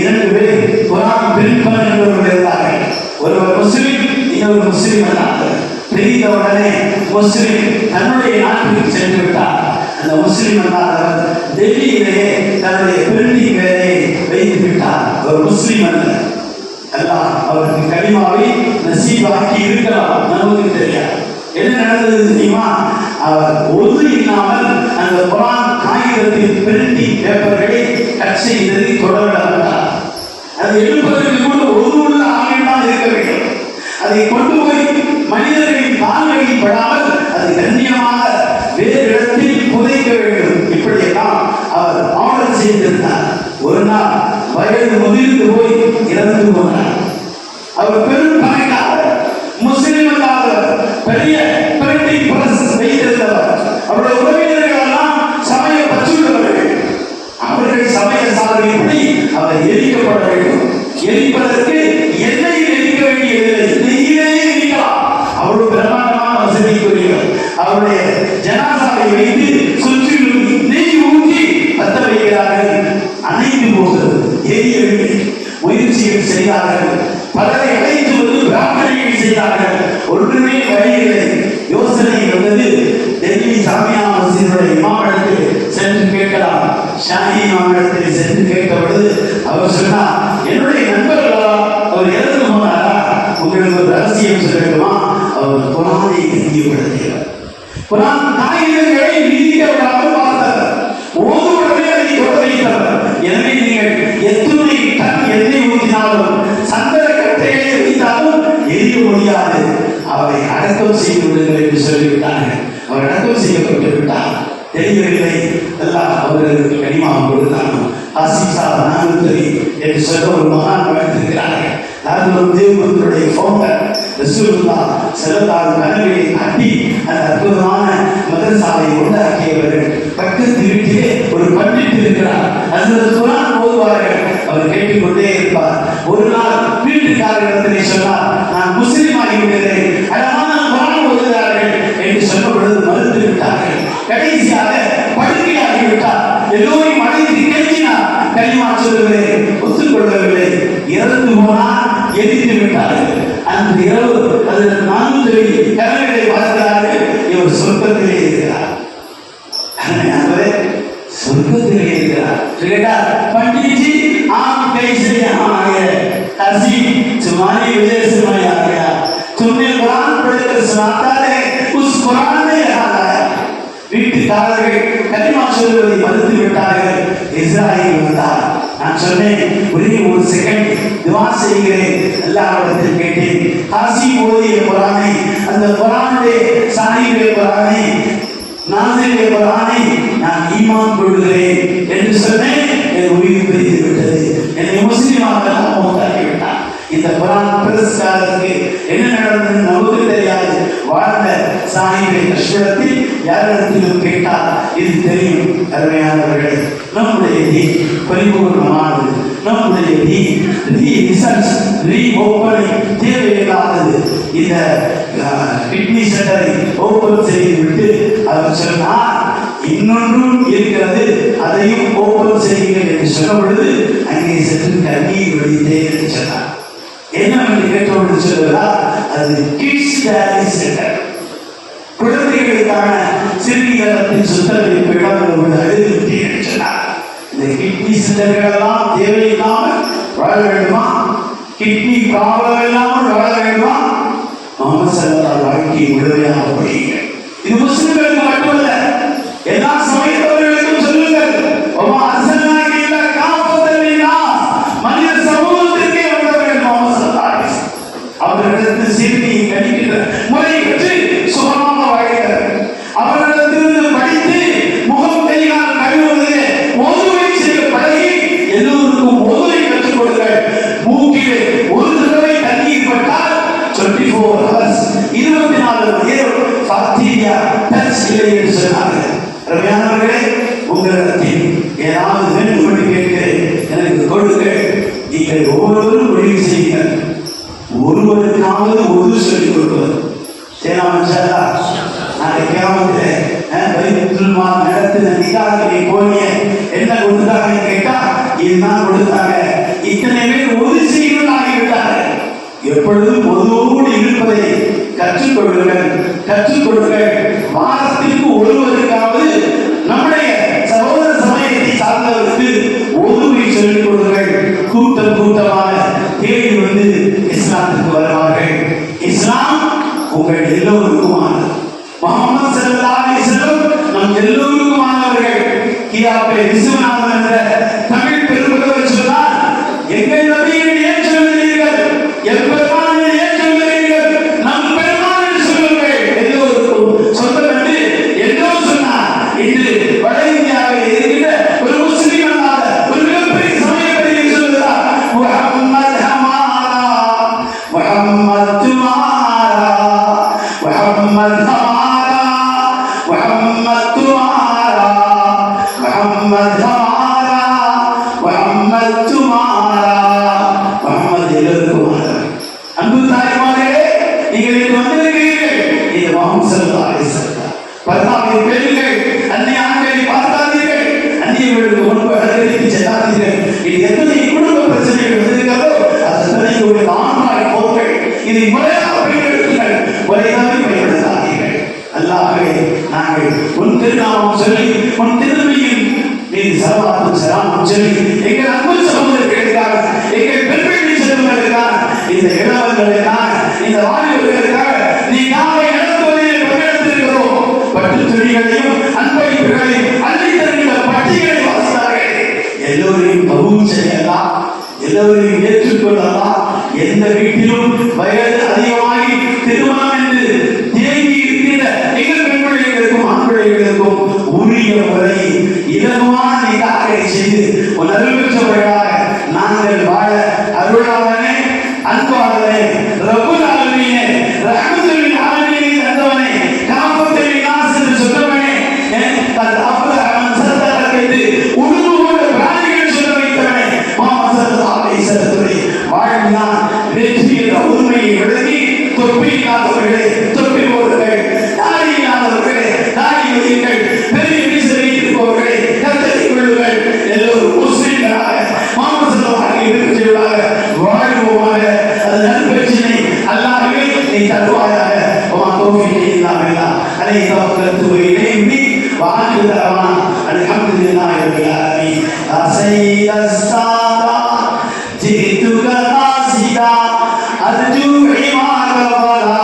2 பேர் குரான் பிரிப்பன் என்பவர்கள் இருந்தார்கள். ஒருவர் முஸ்லிம், இன்னொரு முஸ்லிம் அல்லாதவர். பிரிந்த உடனே முஸ்லிம் தன்னுடைய நாட்டுக்கு சென்று விட்டார். அந்த முஸ்லிம் அல்லாதவர் டெல்லியிலேயே தன்னுடைய பிரிண்டிங் வேலையை வைத்து விட்டார். ஒரு முஸ்லிம் அல்ல. அல்லாஹ் அவருக்கு கலிமாவை நசீபாக்கி இருக்கலாம், நமக்கு தெரியாது. என்ன நடந்தது தெரியுமா? அவர் ஒது இல்லாமல் அந்த குரான் காகிதத்தின் பிரிண்டிங் பேப்பர்களை கட் செய்ததை தொடர்ந்தார். அதை எடுப்பதற்கு கூட ஒரு உள்ள ஆணையமாக இருக்க வேண்டும். அதை கொண்டு போய் மனிதர்களின் கால்களில் படாமல் அது கண்ணியமாக வேறு இடத்தில் புதைக்க வேண்டும். இப்படியெல்லாம் அவர் ஆர்டர் செய்திருந்தார். ஒரு நாள் வயது முதிர்ந்து போய் இறந்து போனார். அவர் பெரும் பணக்காரர், முஸ்லிம் அல்லாதவர், பெரிய பிரிண்டிங் பிரஸ் வைத்திருந்தவர். அவருடைய உறவினர்கள் எல்லாம் சமய பற்றுள்ளவர்கள். அவர்கள் சமய சாதனைப்படி அவர் எரிக்கப்பட வேண்டும். எரிப்பதற்கு எண்ணெயில் எரிக்க வேண்டியதில்லை, நெய்யிலேயே எரிக்கலாம். அவ்வளவு பிரமாண்டமான வசதிக்குரியவர். அவருடைய ஜனாசாவை வைத்து சுற்றிலும் நெய் ஊற்றி பத்த வைக்கிறார்கள். அணைந்து போகிறது, எரியவில்லை. முயற்சிகள் செய்தார்கள். பலரை அழைத்து வந்து பிரார்த்தனைகள் செய்தார்கள். ஒன்றுமே வழியில்லை. யோசனை வந்தது, டெல்லி ஜாமியா மஸ்ஜிதுடைய இமாமிடத்தில் சென்று கேட்கலாம். ஷாஹி இமாமிடத்தில் சென்று கேட்ட பொழுது அவர் சொன்னார், என்னுடைய நண்பர்களா அவர் இறந்து போனாரா, உங்களுக்கு ஒரு ரகசியம் சொல்லணுமா? அவர் குரானை நீதிப்படுத்தியவர். குரான் காகிதங்களை நீதிக்க விடாமல் பார்த்தவர். ஓதுவுடனே அதை தொட வைத்தவர். எனவே நீங்கள் எத்துணை டன் எண்ணெய் ஊற்றினாலும் சந்தன கட்டைகளை வைத்தாலும் எரிய முடியாது. அவரை அடக்கம் செய்து விடுங்கள் என்று சொல்லிவிட்டார்கள். அவர் அடக்கம் செய்யப்பட்டு விட்டார். தெரியவில்லை. எல்லாம் அவர்களுக்கு கனிமாக கொடுத்தாங்க. ஆசிசா நானூத்தரி என்று சொல்ல ஒரு மகான் வாழ்த்திருக்கிறார்கள். தேவனுடைய ஃபவுண்டர் ரசூலுல்லாஹ் ஸல்லல்லாஹு அலைஹி காட்டி அந்த அற்புதமான மதரசாவை உண்டாக்கியவர்கள். பக்கத்து வீட்டிலே ஒரு பண்டிட் இருக்கிறார். அதில் குரான் ஓதுவார்கள். அவர் கேட்டுக்கொண்டே இருப்பார். ஒரு நாள் வீட்டுக்காரர்களிடத்திலே சொன்னார், நான் முஸ்லீம் ஆகிவிடுகிறேன், அழகான குரான் ஓதுகிறார்கள் என்று சொன்ன பொழுது மறுத்து விட்டார்கள். கடைசியாக படுக்கையாகிவிட்டார். எல்லோரையும் அழைத்து கெஞ்சினார், கலிமா சொல்லுகிறேன், ஒத்துக்கொள்ளவில்லை. இறந்து போனார், எரித்து விட்டார்கள். அந்த இரவு அதில் 4 கனவுகளை பார்க்கிறார்கள். இவர் சொர்க்கத்திலே இருக்கிறார். சொர்க்கத்திலே இருக்கிறார். கேட்டார், पंडित जी आप कैसे यहाँ आ गए? अजी तुम्हारी वजह से मैं आ गया. तुमने कुरान पढ़कर सुनाता है, उस कुरान में यहाँ आया. வீட்டுக்காரர்கள் கலிமா சொல்வதை மறுத்து விட்டார்கள். இஸ்ராயேல் வந்தார். நான் சொன்னேன், ஒரே ஒரு செகண்ட் துஆ செய்கிறேன். அல்லாஹ்விடத்தில் கேட்டேன், காசி ஓதிய குரானை, அந்த குரானுடைய சாஹிபே குரானை, நாசிலே குரானை நான் ஈமான் கொள்கிறேன் என்று சொன்னேன். என் உயிர் பிரித்து விட்டது. என்னை முஸ்லிமாக மௌத்தாக்கி விட்டார். இந்த குரான் பிரஸ்காரருக்கு என்ன நடந்தது நமக்கு தெரியாது. வாழ்ந்த சாஹிபை கஷ்டத்தில் யாரிடத்திலும் கேட்டால் இது தெரியும். அருமையானவர்களே, நம்முடைய தீன் பரிபூர்ணமானது. நம்முடைய ரிசர்ச் ரீஓப்பனிங் தேவையில்லாதது. இந்த கிட்னி சென்டரை ஓப்பன் செய்துவிட்டு அவர் சொன்னார், இன்னொன்றும் இருக்கிறது, அதையும் ஓப்பன் செய்யுங்கள் என்று சொன்ன பொழுது அங்கே சென்று கண்ணீர் வடித்தேன் என்று சொன்னார். என்னவென்று கேட்டோடு சொல்லுகிறார், அது கிட்ஸ் டயலிசிஸ் சென்டர், குழந்தைகளுக்கான சிறுநீரகத்தின் சுத்தரிப்பு இடம் எழுதிவிட்டேன் என்று சொன்னார். இந்த கிட்னி சென்டர்கள் எல்லாம் தேவையில்லாமல் வாழ வேண்டுமா? கிட்னி ப்ராப்ளம் இல்லாமல் வாழ வேண்டுமா? முஹம்மது ஸல்லல்லாஹு வாழ்க்கையை முழுமையாக படியுங்கள். இது முஸ்லிம்களுக்கு மட்டுமல்ல, எல்லா சமயத்தவர்களுக்கும் சொல்லுங்கள். ஒமா அர்சல்னாக இல்லா காஃபத்தல் லின்னாஸ், மனித சமூகத்திற்கே வந்தவர்கள் முஹம்மது ஸல்லல்லாஹு அலைஹி வஸல்லம். அவர்களிடத்தில் சிறுநீரை கழிக்கின்ற முறை பற்றி சுகமாக வாழ்கிறார்கள். அவர்களிடத்திலிருந்து படித்து முகம் கையால் கழுவுவதிலே ஓதுவை செய்ய பழகி எல்லோருக்கும் ஓதுவை கற்றுக் கொடுங்கள். மூக்கிலே ஒரு தடவை தண்ணீர் பட்டால் 24 hours 24 மணி நேரம் பாக்டீரியா டச் இல்லை என்று சொன்னார்கள். ரவியானவர்களே, உங்களிடத்தில் ஏதாவது வேண்டும் என்று கேட்கிறேன், எனக்கு கொடுங்கள். நீங்கள் ஒவ்வொருவரும் முடிவு செய்யுங்கள். ஒருவருக்காவது ஒரு சொல்லிக் கொடுப்பது சேனாமன்சாரா நாளைக்கு கிராமத்தில் பைத்துல் மால் நடத்தின நிகாஹிலே போனிய என்ன கொடுத்தா எப்பொழுதும் பொதுவோடு இருப்பதை கற்றுக்கொள்ளுங்கள், கற்றுக் கொடுங்கள். வாரத்திற்கு ஒருவருக்காவது நம்முடைய சகோதர சமயத்தை சார்ந்தவருக்கு ஒதுவை சொல்லிக் கொடுங்கள். கூட்டம் கூட்டமாக தேடி வந்து இஸ்லாத்துக்கு வருவார்கள். இஸ்லாம் உங்கள் எல்லோருக்குமானது. முஹம்மது ஸல்லல்லாஹு அலைஹி வஸல்லம் நம் எல்லோருக்குமானவர்கள். கியாபே விஸ்வநாதன் என்ற தமிழ் பெரும்புகவர் சொன்னார், எங்கள் நபியை ஏன் சொல்லுகிறீர்கள், எப்பெருமானை ஏன் சொல்லுகிறீர்கள், நம் பெருமான் என்று சொல்லுங்கள், எல்லோருக்கும் சொந்தம் என்று என்றோ சொன்னார். இன்று வட இந்தியாவில் இருக்கின்ற ஒரு முஸ்லிம் அல்லாத ஒரு மிகப்பெரிய சமயப்படியை சொல்லுகிறார், முஹம்மது ஹமாரா, முஹம்மது துமாரா, முஹம்மது ஹமாரா, முஹம்மது துமாரா, முஹம்மது ஹமாரா, முஹம்மது துமாரா. முஹம்மது எல்லோருக்குமானவர். அன்பு தாய்மார்களே, நீங்கள் இங்கு வந்திருக்கிறீர்கள், இது முஹம்மது ஸல்லல்லாஹு அலைஹி வஸல்லம். பர்தாவை பெறுங்கள், அந்நிய ஆண்களை பார்க்காதீர்கள், அந்நியர்களுக்கு முன்பு அலங்கரித்து செல்லாதீர்கள். இது எத்தனை குடும்ப பிரச்சனைகள் வந்திருக்கிறதோ அது ஒரு ஆண்மாய் போர்கள். இதை முறையாக பயன்படுத்துங்கள், முறையாக பயன்படுத்தாதீர்கள். அல்லாஹ்வே, நாங்கள் உன் திருநாமம் சொல்லி உன் திருமையில் மீது சலவாத்தும் சலாமும் சொல்லி எங்கள் அன்பு சகோதரர்களுக்காக, எங்கள் பெண்பிள்ளை செல்வங்களுக்காக, இந்த இளவர்களுக்காக, இந்த வாலிபர்களுக்காக நீ நாளை நடத்துவதில் பங்கெடுத்திருக்கிறோம். பட்டு துணிகளையும் அன்பளிப்புகளையும் அள்ளி தருகிற பட்டிகளை வாசித்தார்கள். எல்லோரையும் கபூல் செய்யலாம், எல்லோரையும் ஏற்றுக்கொள்ளலாம். எந்த வீட்டிலும் வயது அதிகமாகி திருமணம் என்று தேங்கி இருக்கிற எங்கள் பெண் பிள்ளைகளுக்கும் ஆண் பிள்ளைகளுக்கும் உரிய முறை இலகுவான நிக்காகை செய்து ஒரு அருள்பெற்றவர்களாக நாங்கள் வாழ அருளாளனே, அன்பாளனே, ரப்புல் ஆலமீனே, ரஹ்மத்துல் ஆலமீனே தந்தவனே, காஃபத்துல் நாஸ் என்று சொன்னவனே, தன் அப்ரஹாம் சத்தக என்று உடுவோட பிராணிகள் சொல்ல வைத்தவனே, முஹம்மது ஸல்லல்லாஹு அலைஹி வஸல்லம் வாழ்ந்தான். வெற்றி என்ற உண்மையை விளங்கி தொப்பி இல்லாதவர்களே தொப்பி போடுங்கள், தாடி இல்லாதவர்களே தாடி வையுங்கள், பெரிய மீசை இருப்பவர்களே கத்தரை கொள்ளுங்கள். எல்லோரும் முஸ்லிம்களாக முஹம்மது ஸல்லல்லாஹு அலைஹி வஸல்லம் வாழ்வோமாக. அது நற்பெற்றினை அல்லாஹ்வே நீ தருவாயாக. வமா தௌஃபீகி இல்லா பில்லாஹ் அலைஹி தவக்கல்து வ இலைஹி வஆகிரு தஅவானா அல்ஹம்துலில்லாஹி ரப்பில் ஆலமீன். அஸையஸ் சாதா ஜிதுக காசிதா அர்ஜு இமாத வலா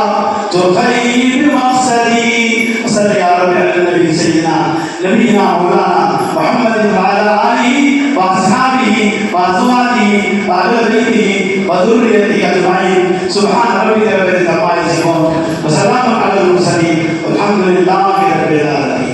துகைர் மக்சதி. صلى يا رب على النبي سيدنا نبينا مولانا محمد وعلى آله وأصحابه وأزواجه وأهل بيته وذريته أجمعين. سبحان ربك رب العزة عما يصفون وسلام على المرسلين والحمد لله رب العالمين.